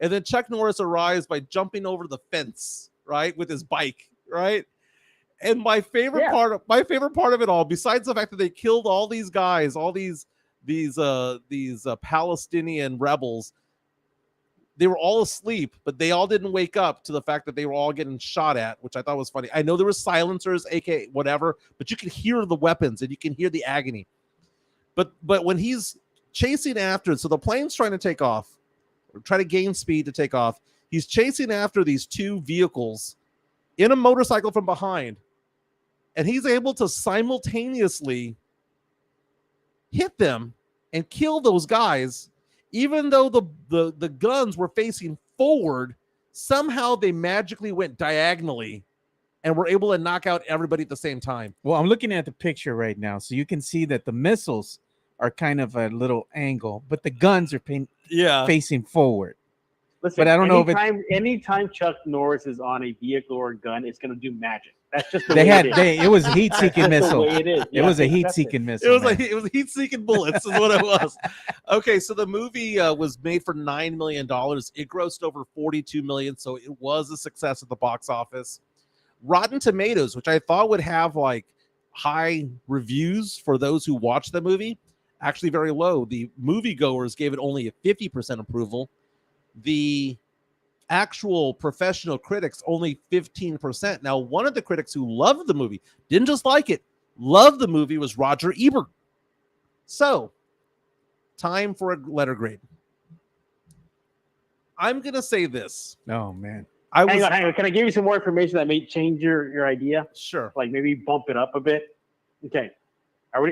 And then Chuck Norris arrives by jumping over the fence, right, with his bike, right? And my favorite part of it all, besides the fact that they killed all these guys, all these Palestinian rebels, they were all asleep, but they all didn't wake up to the fact that they were all getting shot at, which I thought was funny. I know there were silencers, aka whatever, but you can hear the weapons and you can hear the agony. But when he's chasing after, so the plane's trying to take off, or try to gain speed to take off, he's chasing after these two vehicles in a motorcycle from behind, and he's able to simultaneously hit them and kill those guys. Even though the guns were facing forward, somehow they magically went diagonally and were able to knock out everybody at the same time. Well, I'm looking at the picture right now, so you can see that the missiles are kind of a little angle, but the guns are facing forward. Listen, But I don't know if anytime Chuck Norris is on a vehicle or a gun, it's going to do magic. That's just the they way had. it is. It was a heat-seeking That's the missile. way it is. It was a Yeah, heat-seeking missile. It was man. like it was heat-seeking bullets, is what it was. Okay, so the movie was made for $9 million. It grossed over $42 million, so it was a success at the box office. Rotten Tomatoes, which I thought would have like high reviews for those who watched the movie, actually very low. The moviegoers gave it only a 50% approval. The actual professional critics only 15%. Now, one of the critics who loved the movie, didn't just like it, loved the movie, was Roger Ebert. So, time for a letter grade. I'm gonna say this. Oh man. Hang on. Can I give you some more information that may change your idea? Sure. Like maybe bump it up a bit. Okay.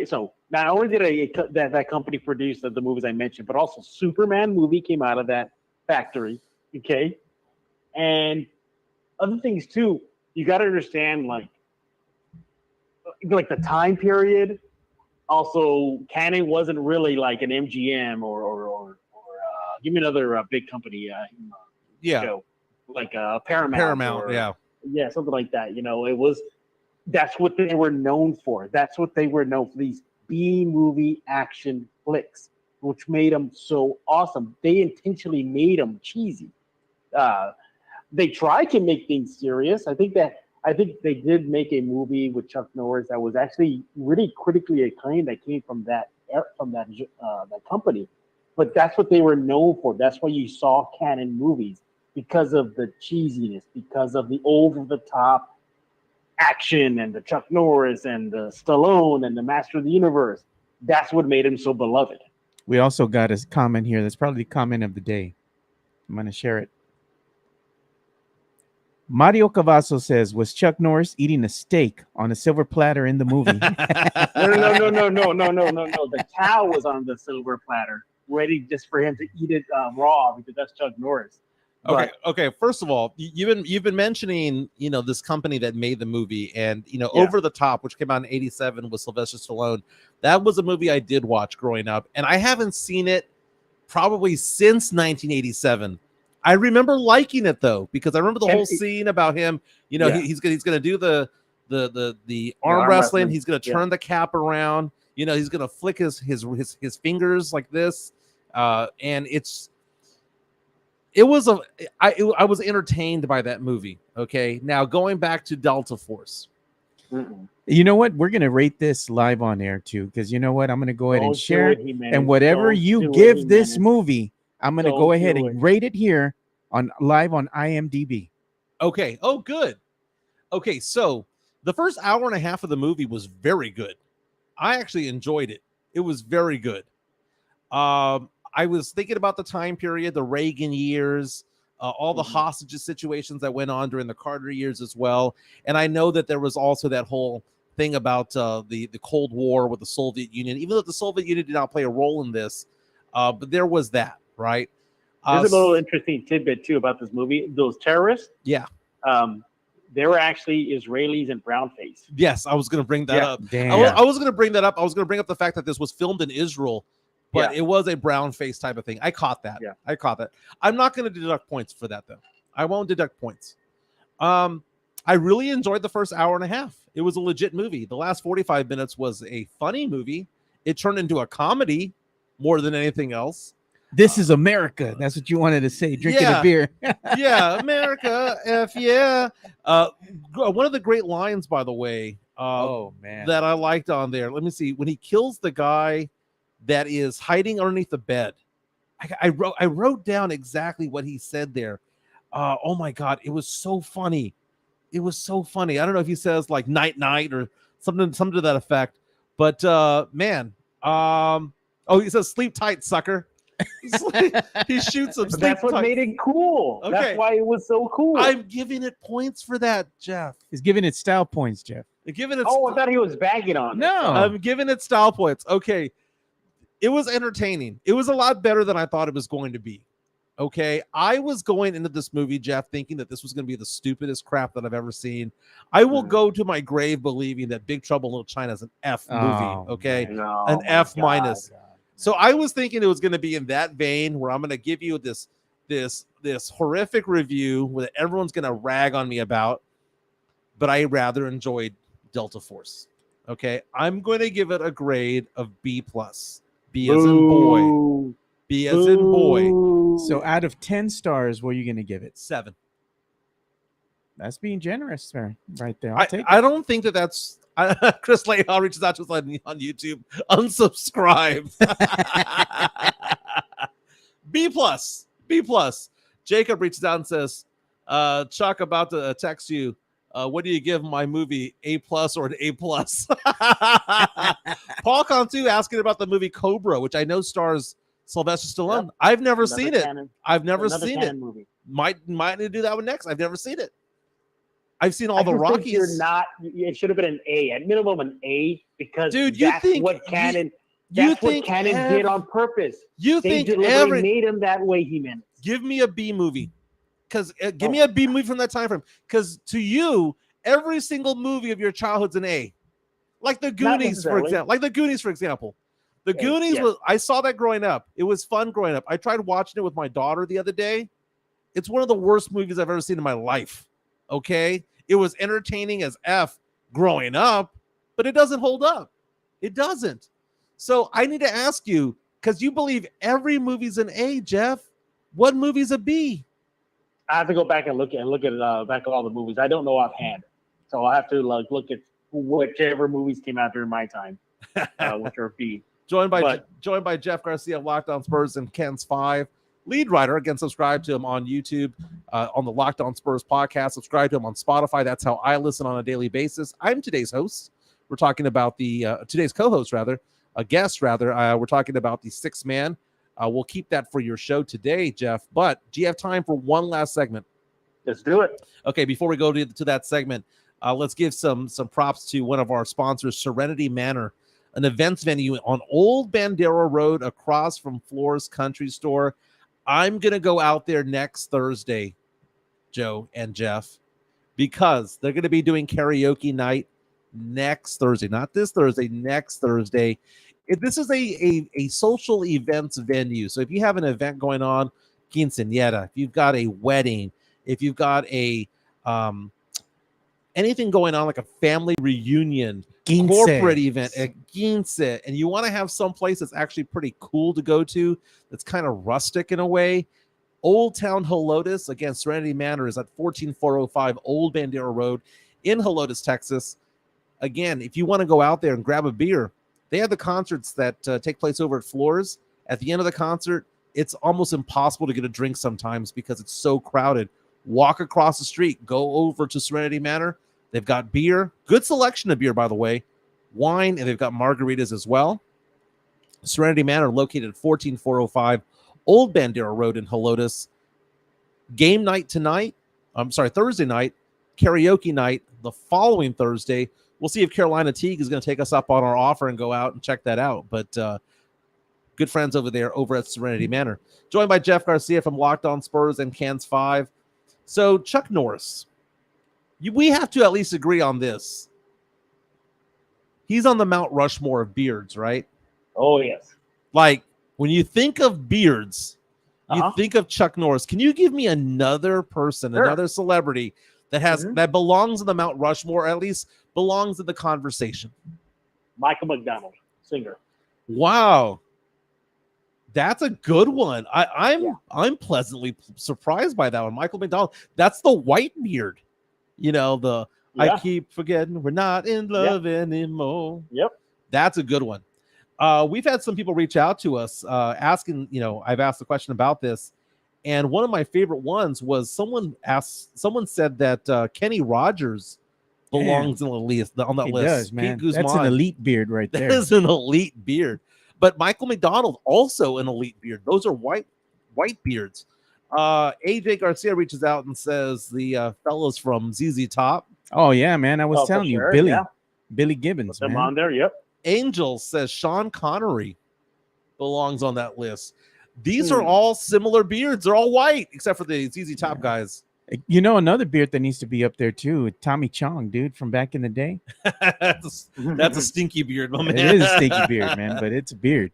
So not only did that company produce the movies I mentioned, but also Superman movie came out of that factory. Okay. And other things too, you got to understand like the time period. Also, Canon wasn't really like an MGM or give me another big company. Show, like Paramount. Yeah, something like that. It was. That's what they were known for. That's what they were known for. These B-movie action flicks, which made them so awesome. They intentionally made them cheesy. They tried to make things serious. I think they did make a movie with Chuck Norris that was actually really critically acclaimed. That came from that company. But that's what they were known for. That's why you saw Canon movies, because of the cheesiness, because of the over-the-top action and the Chuck Norris and the Stallone and the Master of the Universe. That's what made him so beloved. We also got a comment here. That's probably the comment of the day. I'm going to share it. Mario Cavasso says, was Chuck Norris eating a steak on a silver platter in the movie? No. The cow was on the silver platter, ready just for him to eat it raw because that's Chuck Norris. Okay, But okay. First of all, you've been mentioning, this company that made the movie, and Yeah. Over the Top, which came out in '87 with Sylvester Stallone. That was a movie I did watch growing up, and I haven't seen it probably since 1987. I remember liking it though, because I remember the whole scene about him. Yeah. He's gonna do the arm arm wrestling. wrestling. He's gonna turn the cap around. He's gonna flick his fingers like this, and I was entertained by that movie. Okay, now going back to Delta Force. Mm-mm. You know what? We're going to rate this live on air too, because you know what? I'm going to go ahead and Don't do share it, it. Jimenez. And whatever Don't you do it, give this Jimenez. movie, I'm going to Don't go ahead do and it. rate it here on live on IMDb. Okay. Oh, good. Okay, so the first hour and a half of the movie was very good. I actually enjoyed it. It was very good. I was thinking about the time period, the Reagan years, all the hostages situations that went on during the Carter years as well. And I know that there was also that whole thing about the Cold War with the Soviet Union, even though the Soviet Union did not play a role in this, but there was that, right? There's a little interesting tidbit too about this movie. Those terrorists, Yeah. They were actually Israelis and brown face. Yes, I was going to bring that up. Damn. I was going to bring that up. I was going to bring up the fact that this was filmed in Israel, but it was a brown face type of thing. I caught that. Yeah. I caught that. I'm not going to deduct points for that, though. I won't deduct points. I really enjoyed the first hour and a half. It was a legit movie. The last 45 minutes was a funny movie. It turned into a comedy more than anything else. This is America. That's what you wanted to say. Drinking Yeah. a beer. Yeah, America, F yeah. One of the great lines, by the way, Oh, man. that I liked on there. Let me see. When he kills the guy that is hiding underneath the bed, I wrote down exactly what he said there. Oh my God, it was so funny. It was so funny. I don't know if he says like night night or something to that effect, but man, he says sleep tight, sucker. He shoots him. But that's what made it cool. Okay. That's why it was so cool. I'm giving it points for that, Jeff. He's giving it style points, Jeff. I'm giving it. I thought he was bagging on it. No. I'm giving it style points. Okay, it was entertaining. It was a lot better than I thought it was going to be. Okay, I was going into this movie, Jeff, thinking that this was going to be the stupidest crap that I've ever seen. I will go to my grave believing that Big Trouble in Little China is an F movie. Oh, Okay, No, an my F God. minus. So I was thinking it was going to be in that vein where I'm going to give you this horrific review that everyone's going to rag on me about, but I rather enjoyed Delta Force. Okay, I'm going to give it a grade of B plus. B as in boy. Boo. B as in boy. Boo. So out of 10 stars, what are you going to give it? 7. That's being generous, sir. Right there. I'll take it. I don't think that's. Chris Lahal reaches out to us on YouTube. Unsubscribe. B plus. B plus. Jacob reaches out and says, Chuck, about to text you. What do you give my movie, A plus or an A plus? Paul Cantu asking about the movie Cobra, which I know stars Sylvester Stallone. Yep. I've never Another seen it. canon- I've never another seen canon it. Movie. Might need to do that one next. I've never seen it. I've seen all I the just think Rockies. You're not. It should have been an A, at minimum an A, because Dude, you that's think what canon. you That's what think canon did on purpose. You They think deliberately made him that way. He meant. give me a B movie, because give me a B movie from that time frame. Because to you, every single movie of your childhood's an A, like the Goonies, for necessarily. example. The Yeah, Goonies yes. was. I saw that growing up. It was fun growing up. I tried watching it with my daughter the other day. It's one of the worst movies I've ever seen in my life. Okay, it was entertaining as F growing up, but it doesn't hold up. It doesn't. So I need to ask you, because you believe every movie's an A, Jeff. What movie's a B? I have to go back and look at back at all the movies. I don't know offhand, so I have to look at whichever movies came out during my time, which are B. Joined by Jeff Garcia of Locked On Spurs and Ken's 5 lead writer. Again, subscribe to him on YouTube, on the Locked On Spurs podcast. Subscribe to him on Spotify. That's how I listen on a daily basis. I'm today's host. We're talking about today's co-host, a guest. We're talking about the sixth man. We'll keep that for your show today, Jeff. But do you have time for one last segment? Let's do it. Okay, before we go to that segment, let's give some props to one of our sponsors, Serenity Manor, an events venue on Old Bandera Road across from Floor's Country Store. I'm going to go out there next Thursday, Joe and Jeff, because they're going to be doing karaoke night next Thursday, not this Thursday, next Thursday. This is a social events venue. So if you have an event going on, quinceañera, if you've got a wedding, if you've got a anything going on like a family reunion, corporate event, a quince, and you want to have some place that's actually pretty cool to go to, that's kind of rustic in a way, Old Town Helotes, again, Serenity Manor is at 14405 Old Bandera Road in Helotes, Texas. Again, if you want to go out there and grab a beer, they have the concerts that take place over at Floors. At the end of the concert, it's almost impossible to get a drink sometimes because it's so crowded. Walk across the street, go over to Serenity Manor. They've got beer, good selection of beer, by the way, wine, and they've got margaritas as well. Serenity Manor, located at 14405 Old Bandera Road in Helotes. Game night tonight. Thursday night. Karaoke night the following Thursday. We'll see if Carolina Teague is going to take us up on our offer and go out and check that out. But good friends over there over at Serenity Manor. Joined by Jeff Garcia from Locked On Spurs and Cans 5. So Chuck Norris, we have to at least agree on this. He's on the Mount Rushmore of beards, right? Oh, yes. Like, when you think of beards, you think of Chuck Norris. Can you give me another person, Sure. another celebrity that has that belongs in the Mount Rushmore, or at least belongs in the conversation? Michael McDonald, singer. Wow. That's a good one. I'm pleasantly surprised by that one. Michael McDonald. That's the white beard. You know, I keep forgetting we're not in love anymore. Yep. That's a good one. We've had some people reach out to us asking, I've asked the question about this. And one of my favorite ones was someone said that Kenny Rogers belongs on that list. Does, man. Pete That's an elite beard right there. That is an elite beard. But Michael McDonald, also an elite beard. Those are white beards. AJ Garcia reaches out and says the fellows from ZZ Top. Oh, yeah, man. I was telling you, Billy Gibbons, Put them man. on there, yep. Angel says Sean Connery belongs on that list. These are all similar beards. They're all white, except for the ZZ Top guys. You know, another beard that needs to be up there, too. Tommy Chong, dude, from back in the day. That's a stinky beard, my man. It is a stinky beard, man, but it's a beard.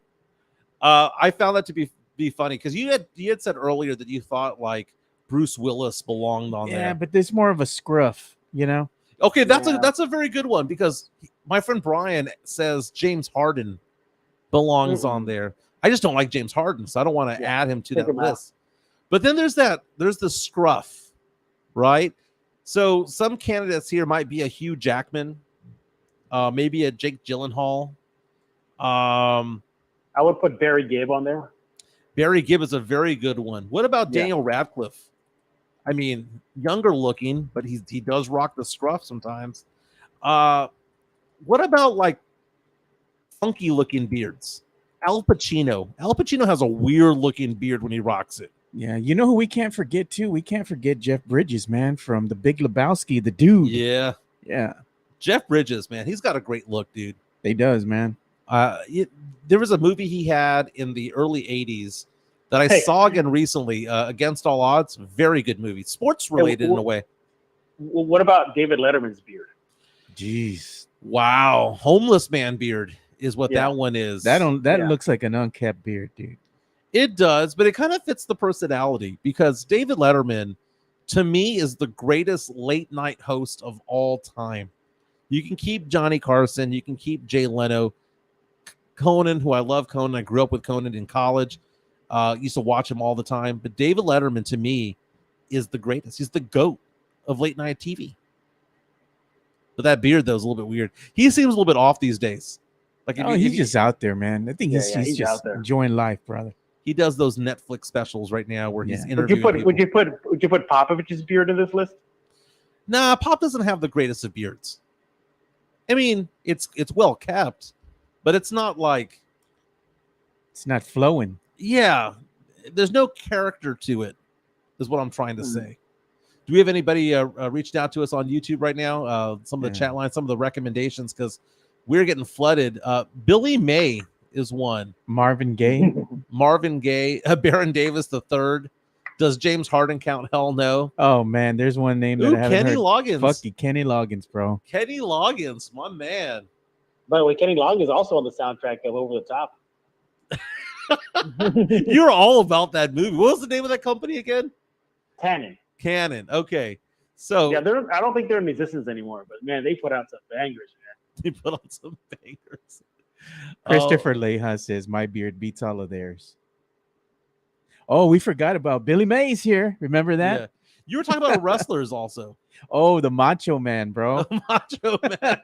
I found that to be funny because you had said earlier that you thought like Bruce Willis belonged on there. Yeah, but there's more of a scruff, you know? Okay, that's a very good one because my friend Brian says James Harden belongs on there. I just don't like James Harden, so I don't want to add him to that list. But then there's the scruff, right? So some candidates here might be a Hugh Jackman, maybe a Jake Gyllenhaal. I would put Barry Gibb on there. Barry Gibb is a very good one. What about Daniel Radcliffe? I mean, younger looking, but he does rock the scruff sometimes. What about like funky looking beards? Al Pacino. Al Pacino has a weird looking beard when he rocks it. Yeah, you know who we can't forget too? We can't forget Jeff Bridges, man, from The Big Lebowski, the dude. Yeah. Jeff Bridges, man, he's got a great look, dude. He does, man. There was a movie he had in the early 80s that I saw again recently, Against All Odds. Very good movie. Sports related in a way. What about David Letterman's beard? Jeez. Wow. Homeless man beard is what that one is. That looks like an unkept beard, dude. It does, but it kind of fits the personality because David Letterman, to me, is the greatest late night host of all time. You can keep Johnny Carson. You can keep Jay Leno. Conan, who I love Conan. I grew up with Conan in college. Used to watch him all the time. But David Letterman, to me, is the greatest. He's the GOAT of late night TV. But that beard, though, is a little bit weird. He seems a little bit off these days. Like he's just out there, man. I think he's just out there. enjoying life, brother. He does those Netflix specials right now where he's interviewing people. Would you put Popovich's beard in this list? Nah, Pop doesn't have the greatest of beards. I mean, it's well kept, but it's not like it's not flowing. Yeah, there's no character to it, is what I'm trying to say. Do we have anybody reached out to us on YouTube right now? Some of the Yeah. chat lines, some of the recommendations, because we're getting flooded. Billy May is one. Marvin Gaye. Marvin Gaye, Baron Davis the third. Does James Harden count? Hell no. Oh man, there's one name that Ooh, I haven't Kenny heard. Loggins. Fuck you, Kenny Loggins, bro. Kenny Loggins, my man. By the way, Kenny Long is also on the soundtrack of Over the Top. You're all about that movie. What was the name of that company again? Cannon. Canon. Okay. So Yeah, I don't think they're in existence anymore, but man, they put out some bangers, man. they put on some bangers. Christopher Leha says, "My beard beats all of theirs." Oh, we forgot about Billy Mays here. Remember that? Yeah. You were talking about wrestlers also. Oh, the Macho Man, bro. Macho Man.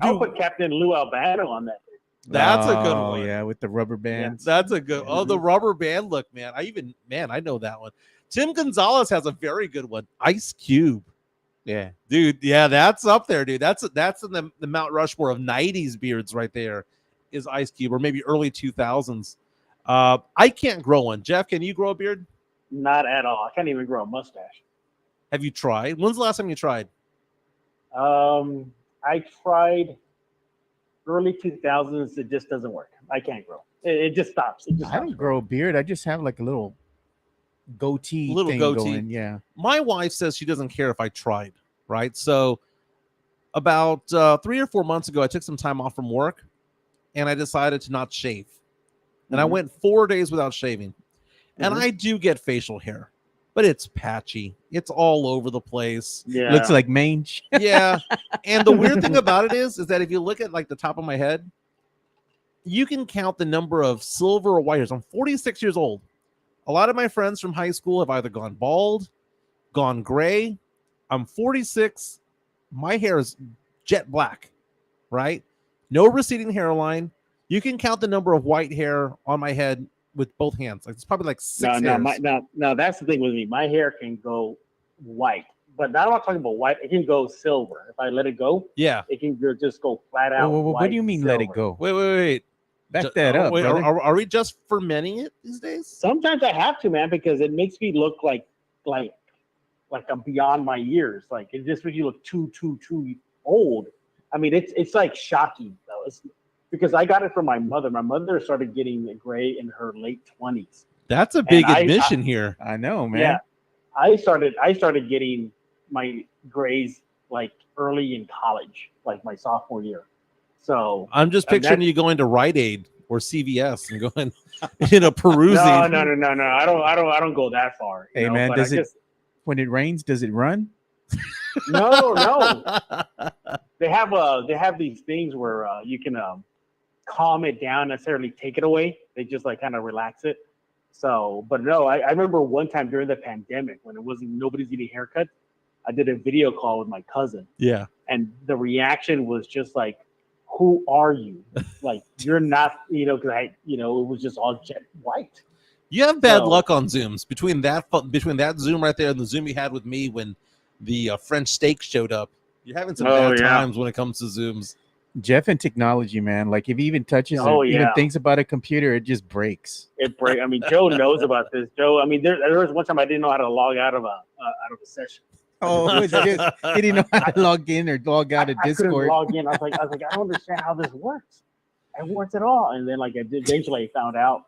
I'll Dude, put Captain Lou Albano on that. that's a good Oh, one. yeah, with the rubber bands. That's a good. Oh, the rubber band look, man. I know that one. Tim Gonzalez has a very good one. Ice Cube, Yeah. dude. Yeah, that's up there, dude. That's in the Mount Rushmore of '90s beards right there. Is Ice Cube, or maybe early 2000s. I can't grow one. Jeff, can you grow a beard? Not at all. I can't even grow a mustache. Have you tried? When's the last time you tried? I tried early 2000s. It just doesn't work. I can't grow. It just stops. It just I don't stops. grow a beard. I just have like a little goatee Little thing goatee. going. Yeah. My wife says she doesn't care if I tried, right? So about 3 or 4 months ago, I took some time off from work and I decided to not shave. And I Mhm. went 4 days without shaving. And Mhm. I do get facial hair, but it's patchy. It's all over the place. Yeah. Looks like mange. Yeah. And the weird thing about it is that if you look at like the top of my head, you can count the number of silver or white hairs. I'm 46 years old. A lot of my friends from high school have either gone bald, gone gray. I'm 46. My hair is jet black, right? No receding hairline. You can count the number of white hair on my head with both hands. Like it's probably like six hairs. No, that's the thing with me. My hair can go white, but now I'm not talking about white. It can go silver. If I let it go, Yeah. it can just go flat Whoa, out. whoa, whoa, what white do you mean and let it silver. go? Wait. Back that up. Wait, brother. are we just fermenting it these days? Sometimes I have to, man, because it makes me look like I'm beyond my years. Like it just makes you look too old. I mean, it's like shocking though. It's because I got it from my mother. My mother started getting gray in her late 20s. That's a big And admission here. I know, man. Yeah, I started getting my grays like early in college, like my sophomore year. So I'm just And picturing that- you going to Rite Aid or CVS and going, perusing. no, I don't go that far. you Hey, know, man, but does I it- just- When it rains, does it run? No. They have these things where you can calm it down, necessarily take it away. They just like kind of relax it. So, but no, I remember one time during the pandemic when it wasn't nobody's getting haircuts, I did a video call with my cousin, Yeah. and the reaction was just like, "Who are you? Like you're not, because it was just all jet white." You have bad So- luck on Zooms between that Zoom right there and the Zoom you had with me when the French steak showed up. You're having some Oh, bad yeah. times when it comes to Zooms. Jeff and technology, man. Like if he even touches or even yeah. thinks about a computer, it just breaks. It break. I mean, Joe knows about this. Joe, I mean, there was one time I didn't know how to log out of a session. Oh, he didn't know how to log in or log out of I couldn't Discord. log in. I was like, I don't understand how this works. It works at all. And then like eventually I found out.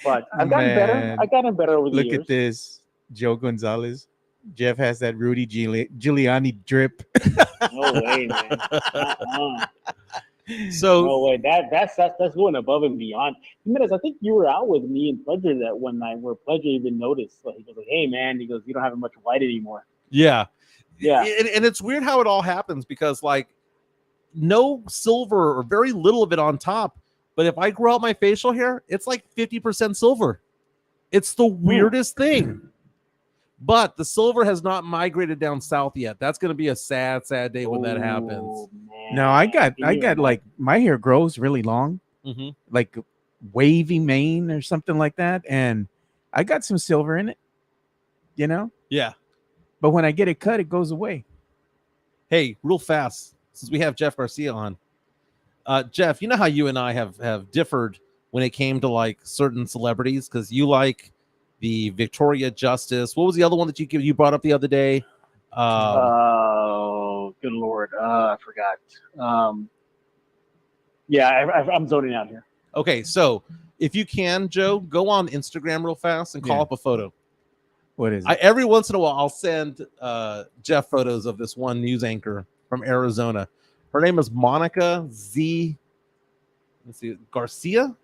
But I've gotten better. Man. I've gotten better over the Look years. at this, Joe Gonzalez. Jeff has that Rudy Giuliani drip. No way, man. Uh-uh. So No way. That's going above and beyond. Jimenez, I think you were out with me and Pledger that one night where Pledger even noticed. Like, he goes, like, "Hey, man," he goes, "you don't have much white anymore." yeah. Yeah. And it's weird how it all happens because like no silver or very little of it on top. But if I grow out my facial hair, it's like 50% silver. It's the weirdest thing. But the silver has not migrated down south yet. That's going to be a sad day when that happens. Oh, man. No, I got Yeah. like my hair grows really long, Mm-hmm. like wavy mane or something like that, and I got some silver in it, Yeah. But when I get it cut, it goes away. Hey, real fast, since we have Jeff Garcia on. Jeff, you know how you and I have differed when it came to like certain celebrities because you like the Victoria Justice. What was the other one that you brought up the other day? Oh, good Lord. I forgot. I'm zoning out here. Okay, so if you can, Joe, go on Instagram real fast and call Yeah. up a photo. What is it? Every once in a while, I'll send Jeff photos of this one news anchor from Arizona. Her name is Monica Z. Let's see, Garcia.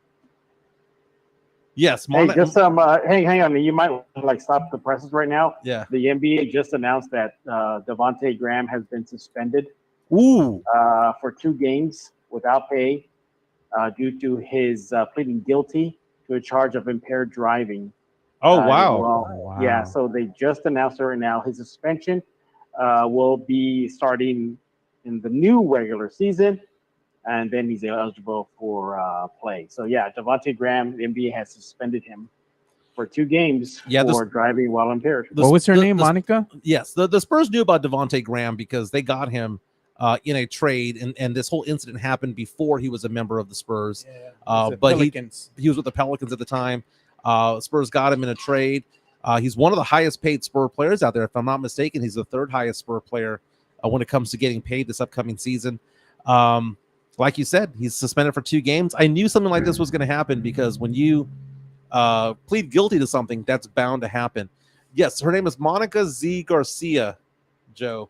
Yes, Hey, just hang on. You might like stop the presses right now. Yeah. The NBA just announced that Devontae Graham has been suspended Ooh. for 2 games without pay due to his pleading guilty to a charge of impaired driving. Oh wow. Wow. Yeah, so they just announced it right now. His suspension will be starting in the new regular season, and then he's eligible for play. So yeah, Devontae Graham, the NBA has suspended him for 2 games for driving while impaired. What was her name? Monica? Yes, the Spurs knew about Devontae Graham because they got him in a trade, and this whole incident happened before he was a member of the Spurs. But he was with the Pelicans at the time. Spurs got him in a trade. He's one of the highest paid Spur players out there. If I'm not mistaken, he's the 3rd highest Spur player when it comes to getting paid this upcoming season. Like you said, he's suspended for 2 games. I knew something like this was going to happen because when you plead guilty to something, that's bound to happen. Yes, her name is Monica Z. Garcia, Joe.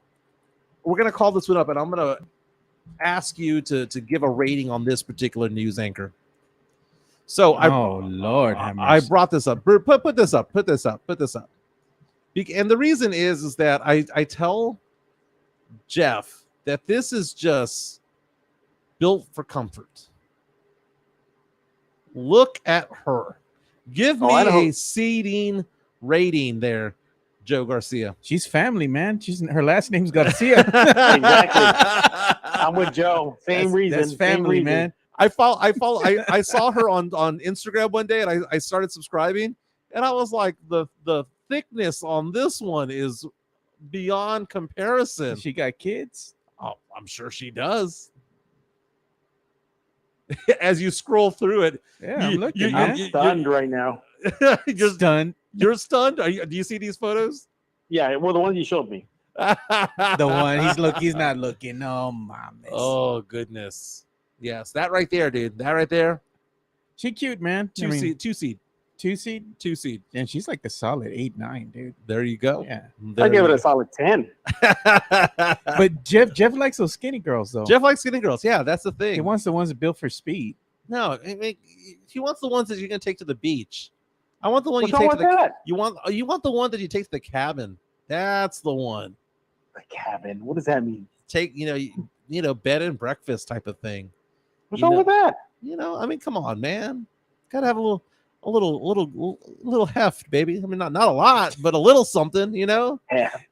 We're going to call this one up, and I'm going to ask you to give a rating on this particular news anchor. So Lord, I brought this up. Put this up. And the reason is that I tell Jeff that this is just built for comfort. Look at her. Give me a seeding rating there, Joe Garcia. She's family, man. Her last name's Garcia. Exactly. I'm with Joe. Same reason. That's family, man. I saw her on Instagram one day, and I started subscribing, and I was like, the thickness on this one is beyond comparison. She got kids? Oh, I'm sure she does. As you scroll through it, yeah, I'm looking. I'm stunned right now. You're stunned. You're stunned. Do you see these photos? Yeah, well, the ones you showed me. The one he's not looking. Oh my. Oh goodness. Yes, that right there, dude. That right there. She cute, man. Two seed. And she's like a solid 8-9, dude. There you go. Yeah. I give it a solid 10. But Jeff likes those skinny girls, though. Jeff likes skinny girls. Yeah, that's the thing. He wants the ones that built for speed. No, he wants the ones that you're gonna take to the beach. I want the one What's you take wrong to with the. that? You want the one that you take to the cabin. That's the one. The cabin. What does that mean? Take bed and breakfast type of thing. What's wrong with that? I mean, come on, man. Gotta have a little heft, baby. I mean, not a lot, but a little something, Yeah.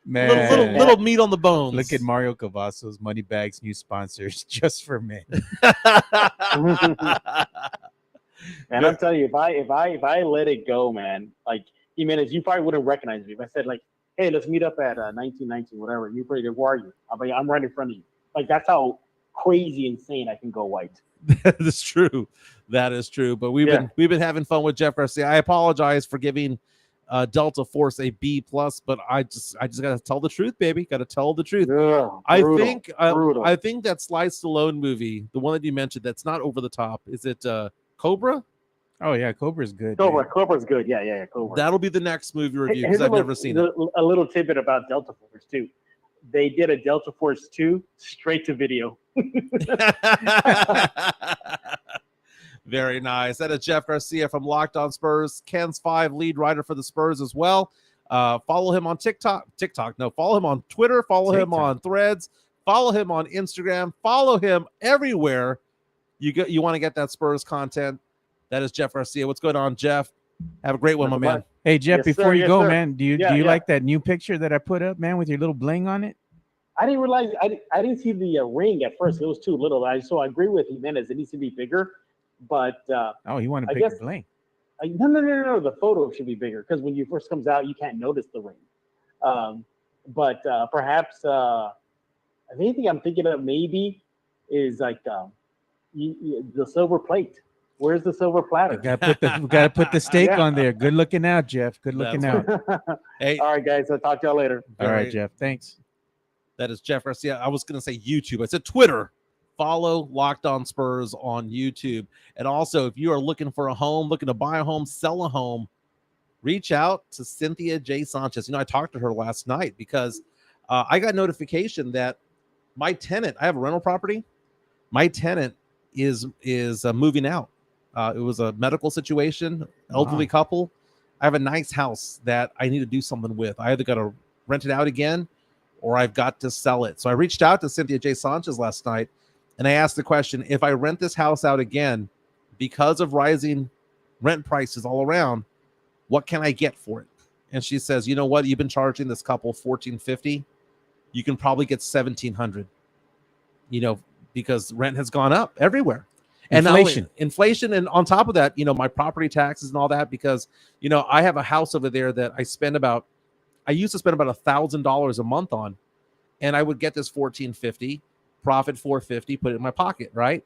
Man. Little meat on the bones. Look at Mario Cavazos, Moneybags new sponsors just for men. And I'm telling you, if I let it go, man, like Jimenez, you probably wouldn't recognize me. If I said like, hey, let's meet up at 1919, whatever, you probably go, where are you? I'm right in front of you. Like that's how crazy insane I can go white. That is true. That is true. But we've been having fun with Jeff Garcia. I apologize for giving Delta Force a B+, but I just gotta tell the truth, baby. Gotta tell the truth. Ugh, I brutal. think that Sly Stallone movie, the one that you mentioned, that's not over the top. Is it Cobra? Oh yeah, Cobra's good. Cobra's good. Yeah, Cobra. That'll be the next movie review because I've never seen it. A little tidbit about Delta Force too. They did a Delta Force 2 straight to video. Very nice. That is Jeff Garcia from Locked On Spurs, Ken's 5 lead writer for the Spurs as well. Follow him on follow him on Twitter, follow him on Threads, follow him on Instagram, follow him everywhere you want to get that Spurs content. That is Jeff Garcia. What's going on, Jeff? Have a great one, my man. Hey, Jeff, Yes, before sir. you Yes, go, sir. man, do you like that new picture that I put up, man, with your little bling on it? I didn't realize I didn't see the ring at first. It was too little. So I agree with Jimenez. It needs to be bigger. But You want a I bigger guess- bling? No. The photo should be bigger because when you first comes out, you can't notice the ring. But perhaps the only thing I'm thinking of maybe is like the silver plate. Where's the silver platter? We gotta put the steak Yeah. on there. Good looking out, Jeff. Good looking That's out. Hey, All right, guys. I'll talk to y'all later. All right, very- Jeff. Thanks. That is Jeff Garcia. I was going to say YouTube. I said Twitter. Follow Locked On Spurs on YouTube. And also, if you are looking for a home, looking to buy a home, sell a home, reach out to Cynthia J. Sanchez. I talked to her last night because I got notification that my tenant, I have a rental property. My tenant is moving out. It was a medical situation, elderly couple. I have a nice house that I need to do something with. I either got to rent it out again or I've got to sell it. So I reached out to Cynthia J. Sanchez last night and I asked the question, if I rent this house out again because of rising rent prices all around, what can I get for it? And she says, you know what? You've been charging this couple $1,450. You can probably get $1,700, because rent has gone up everywhere. And inflation. And on top of that, my property taxes and all that, because, I have a house over there that I used to spend about $1,000 a month on, and I would get this $1,450, profit $450, put it in my pocket, right?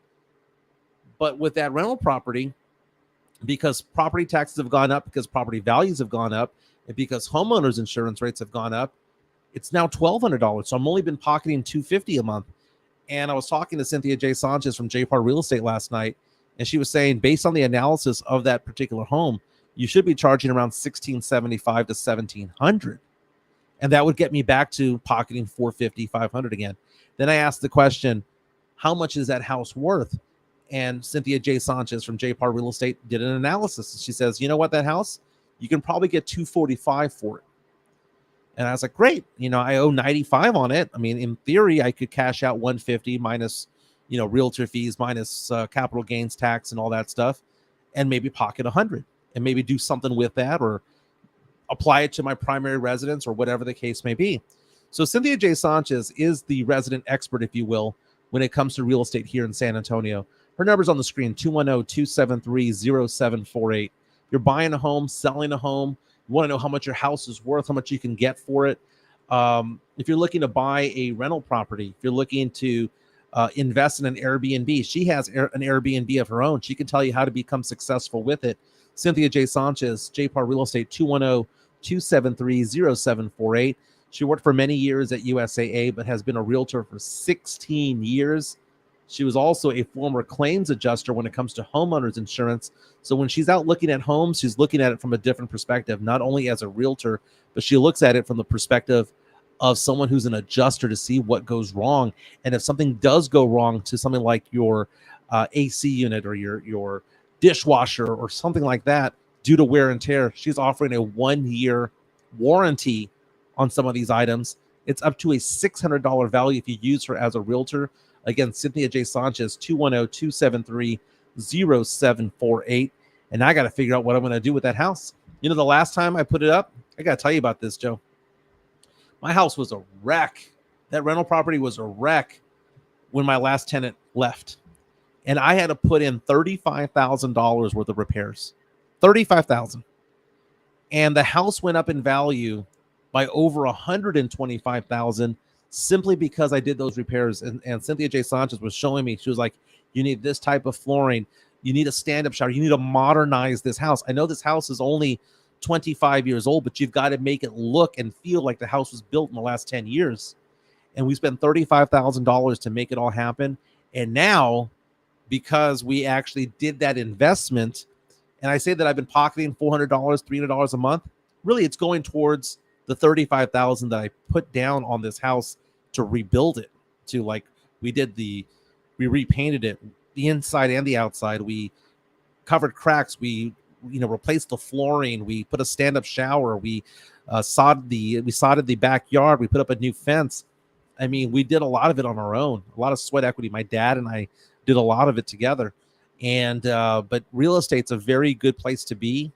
But with that rental property, because property taxes have gone up, because property values have gone up, and because homeowners insurance rates have gone up, it's now $1,200. So I'm only been pocketing $250 a month. And I was talking to Cynthia J. Sanchez from JPAR Real Estate last night, and she was saying, based on the analysis of that particular home, you should be charging around $1,675 to $1,700. And that would get me back to pocketing $450, $500 again. Then I asked the question, how much is that house worth? And Cynthia J. Sanchez from JPAR Real Estate did an analysis. She says, you know what, that house, you can probably get $245 for it. And I was like, great. I owe $95 on it. I mean, in theory, I could cash out $150 minus, realtor fees, minus capital gains tax and all that stuff, and maybe pocket $100 and maybe do something with that or apply it to my primary residence or whatever the case may be. So Cynthia J. Sanchez is the resident expert, if you will, when it comes to real estate here in San Antonio. Her number's on the screen, 210-273-0748. If you're buying a home, selling a home, you want to know how much your house is worth, how much you can get for it. If you're looking to buy a rental property, if you're looking to invest in an Airbnb, she has an Airbnb of her own. She can tell you how to become successful with it. Cynthia J. Sanchez, JPAR Real Estate, 210-273-0748. She worked for many years at USAA, but has been a realtor for 16 years. She was also a former claims adjuster when it comes to homeowners insurance. So when she's out looking at homes, she's looking at it from a different perspective, not only as a realtor, but she looks at it from the perspective of someone who's an adjuster to see what goes wrong. And if something does go wrong to something like your AC unit or your dishwasher or something like that due to wear and tear, she's offering a 1-year warranty on some of these items. It's up to a $600 value if you use her as a realtor. Again, Cynthia J. Sanchez, 210-273-0748. And I got to figure out what I'm going to do with that house. The last time I put it up, I got to tell you about this, Joe. My house was a wreck. That rental property was a wreck when my last tenant left. And I had to put in $35,000 worth of repairs. $35,000. And the house went up in value by over $125,000 simply because I did those repairs. And Cynthia J. Sanchez was showing me, she was like, you need this type of flooring. You need a stand-up shower. You need to modernize this house. I know this house is only 25 years old, but you've got to make it look and feel like the house was built in the last 10 years. And we spent $35,000 to make it all happen. And now, because we actually did that investment, and I say that I've been pocketing $400, $300 a month, really it's going towards the $35,000 that I put down on this house to rebuild it. We repainted it, the inside and the outside. We covered cracks. We replaced the flooring. We put a stand-up shower. We sodded the backyard. We put up a new fence. I mean, we did a lot of it on our own, a lot of sweat equity. My dad and I did a lot of it together. And but real estate's a very good place to be.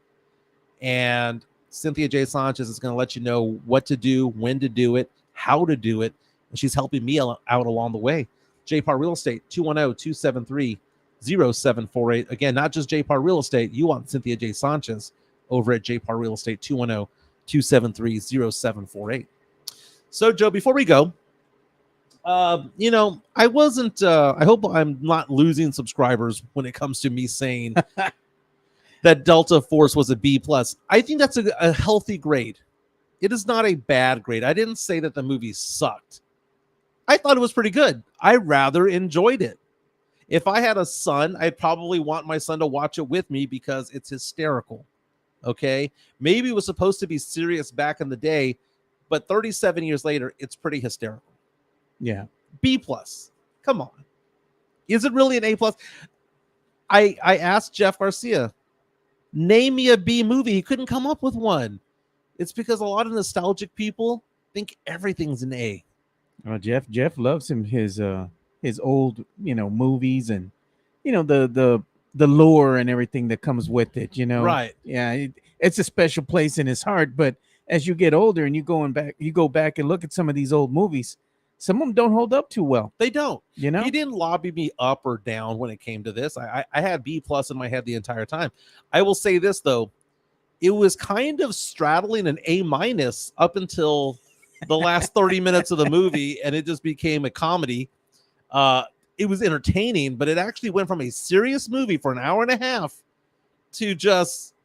And Cynthia J. Sanchez is going to let you know what to do, when to do it, how to do it. And she's helping me out along the way. JPAR Real Estate, 210-273-0748. Again, not just JPAR Real Estate. You want Cynthia J. Sanchez over at JPAR Real Estate, 210-273-0748. So, Joe, before we go, I wasn't. I hope I'm not losing subscribers when it comes to me saying that Delta Force was a B plus. I think that's a healthy grade. It is not a bad grade. I didn't say that the movie sucked. I thought it was pretty good. I rather enjoyed it. If I had a son, I'd probably want my son to watch it with me because it's hysterical. Okay, maybe it was supposed to be serious back in the day, but 37 years later, it's pretty hysterical. Yeah. B plus. Come on. Is it really an A plus? I asked Jeff Garcia, name me a B movie. He couldn't come up with one. It's because a lot of nostalgic people think everything's an A. Jeff loves his old movies and the lore and everything that comes with it. Right. Yeah, it's a special place in his heart. But as you get older and you go back and look at some of these old movies, some of them don't hold up too well. They don't. He didn't lobby me up or down when it came to this. I had B plus in my head the entire time. I will say this though, it was kind of straddling an A minus up until the last 30 minutes of the movie, and it just became a comedy. It was entertaining, but it actually went from a serious movie for an hour and a half to just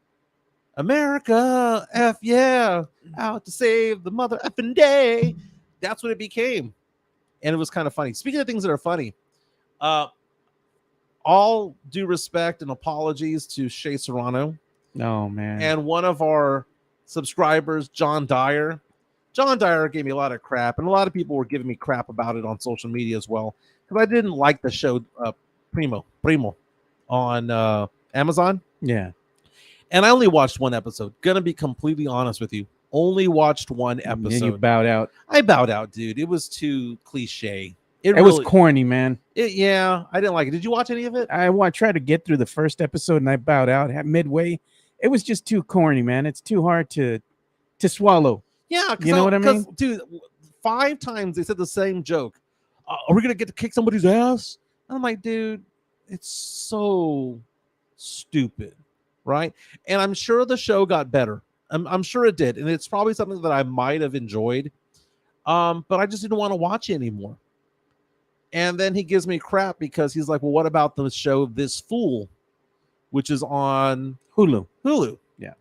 America, F yeah, out to save the mother effing day. That's what it became. And it was kind of funny. Speaking of things that are funny, all due respect and apologies to Shea Serrano. Oh, man. And one of our subscribers, John Dyer. John Dyer gave me a lot of crap, and a lot of people were giving me crap about it on social media as well, because I didn't like the show Primo on Amazon. Yeah. And I only watched one episode. Gonna be completely honest with you. Only watched one episode. And you bowed out. I bowed out, dude. It was too cliche. It was corny, man. Yeah, I didn't like it. Did you watch any of it? I tried to get through the first episode and I bowed out midway. It was just too corny, man. It's too hard to swallow. Yeah, you know what I mean? Dude, 5 times they said the same joke. Are we gonna get to kick somebody's ass? And I'm like, dude, it's so stupid, right? And I'm sure the show got better. I'm sure it did, and it's probably something that I might have enjoyed, but I just didn't want to watch it anymore. And then he gives me crap because he's like, well, what about the show This Fool, which is on Hulu. Yeah.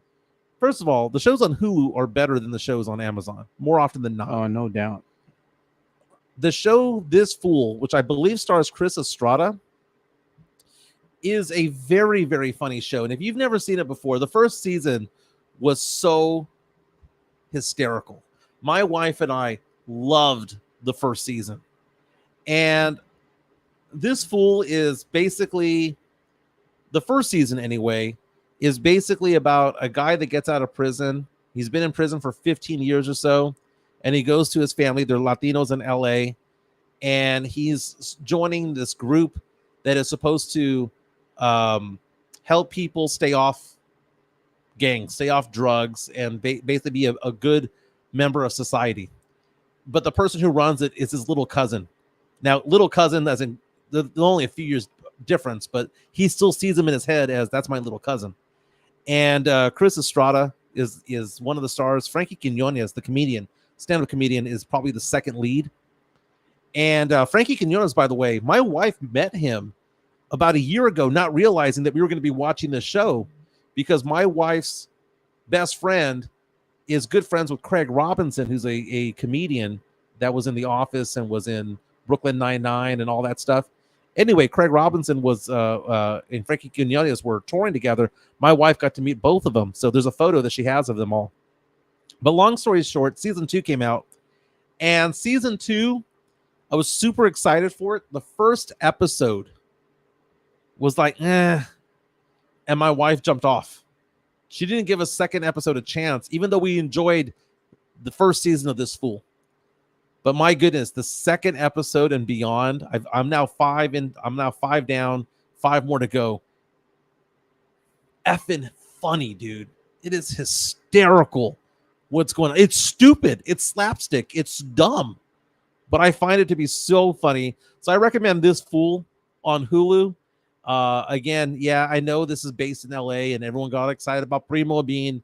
First of all, the shows on Hulu are better than the shows on Amazon, more often than not. Oh, no doubt. The show This Fool, which I believe stars Chris Estrada, is a very, very funny show. And if you've never seen it before, the first season was so hysterical. My wife and I loved the first season. And This Fool is basically, the first season anyway, is basically about a guy that gets out of prison. He's been in prison for 15 years or so, and he goes to his family. They're Latinos in LA, and he's joining this group that is supposed to help people stay off gangs, stay off drugs, and basically be a good member of society. But the person who runs it is his little cousin. Now, little cousin, as in they're only a few years difference, but he still sees him in his head as that's my little cousin. And Chris Estrada is one of the stars. Frankie Quinones, the comedian, stand-up comedian, is probably the second lead. And Frankie Quinones, by the way, my wife met him about a year ago, not realizing that we were going to be watching this show, because my wife's best friend is good friends with Craig Robinson, who's a comedian that was in The Office and was in Brooklyn Nine-Nine and all that stuff. Anyway, Craig Robinson was and Frankie Quinones were touring together. My wife got to meet both of them, so there's a photo that she has of them all. But long story short, season 2 came out, and season 2, I was super excited for it. The first episode was like, and my wife jumped off. She didn't give a second episode a chance, even though we enjoyed the first season of This Fool. But my goodness, the second episode and beyond, I'm now 5 down, 5 more to go. Effing funny, dude. It is hysterical what's going on. It's stupid. It's slapstick. It's dumb. But I find it to be so funny. So I recommend This Fool on Hulu. Again, yeah, I know this is based in LA and everyone got excited about Primo being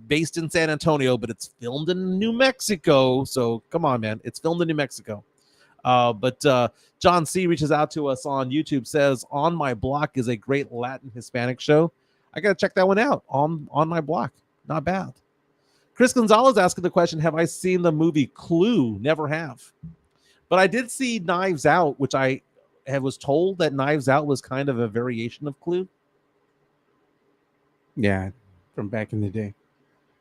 based in San Antonio, but it's filmed in New Mexico. So come on, man. It's filmed in New Mexico. But John C reaches out to us on YouTube, says On My Block is a great Latin Hispanic show. I gotta check that one out. On My Block, not bad. Chris Gonzalez asking the question, have I seen the movie Clue? Never have, but I did see Knives Out, which I was told that Knives Out was kind of a variation of Clue. Yeah, from back in the day.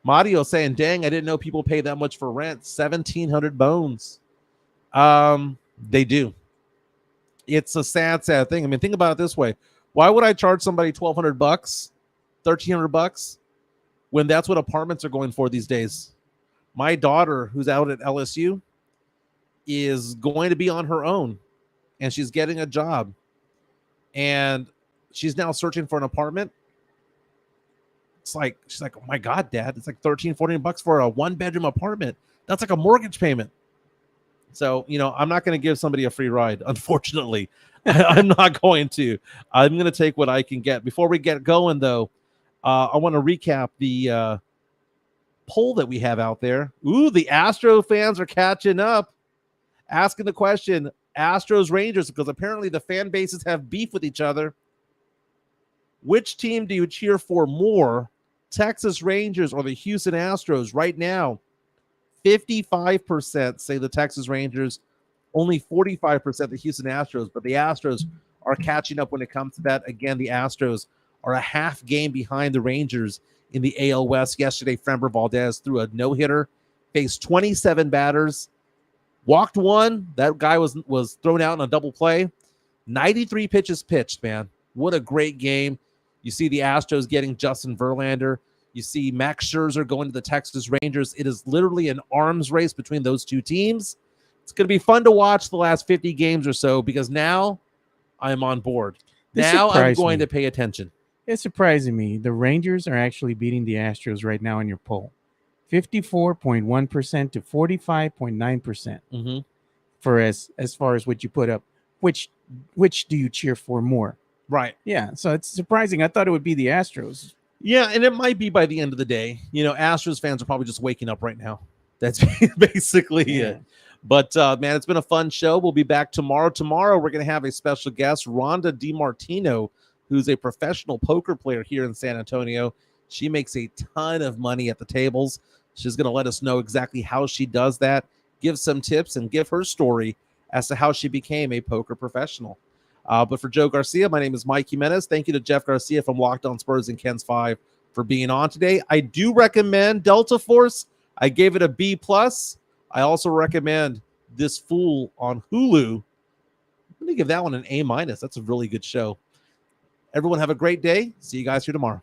Mario saying, dang, I didn't know people pay that much for rent. 1,700 bones. They do. It's a sad thing. I mean, think about it this way. Why would I charge somebody $1,200, $1,300 when that's what apartments are going for these days? My daughter, who's out at LSU, is going to be on her own, and she's getting a job, and she's now searching for an apartment. She's like, oh my God, Dad, it's like $13, $14 for a 1-bedroom apartment. That's like a mortgage payment. So, I'm not going to give somebody a free ride, unfortunately. I'm not going to. I'm going to take what I can get. Before we get going, though, I want to recap the poll that we have out there. Ooh, the Astro fans are catching up. Asking the question, Astros Rangers, because apparently the fan bases have beef with each other. Which team do you cheer for more, Texas Rangers or the Houston Astros? Right now, 55% say the Texas Rangers, only 45% the Houston Astros, but the Astros are catching up when it comes to that. Again, the Astros are a half game behind the Rangers in the AL West. Yesterday, Framber Valdez threw a no-hitter, faced 27 batters, walked one. That guy was thrown out in a double play. 93 pitches pitched, man. What a great game. You see the Astros getting Justin Verlander. You see Max Scherzer going to the Texas Rangers. It is literally an arms race between those two teams. It's going to be fun to watch the last 50 games or so, because now I'm on board. Now I'm going to pay attention. It's surprising me. The Rangers are actually beating the Astros right now in your poll. 54.1% to 45.9%. Mm-hmm. For as far as what you put up. Which do you cheer for more? Right. Yeah, so it's surprising. I thought it would be the Astros. Yeah, and it might be by the end of the day. Astros fans are probably just waking up right now. That's basically it. But, man, it's been a fun show. We'll be back tomorrow. Tomorrow, we're going to have a special guest, Rhonda DiMartino, who's a professional poker player here in San Antonio. She makes a ton of money at the tables. She's going to let us know exactly how she does that, give some tips, and give her story as to how she became a poker professional. But for Joe Garcia, my name is Mike Jimenez. Thank you to Jeff Garcia from Locked On Spurs and Ken's 5 for being on today. I do recommend Delta Force. I gave it a B+. I also recommend This Fool on Hulu. I'm going to give that one an A-. That's a really good show. Everyone have a great day. See you guys here tomorrow.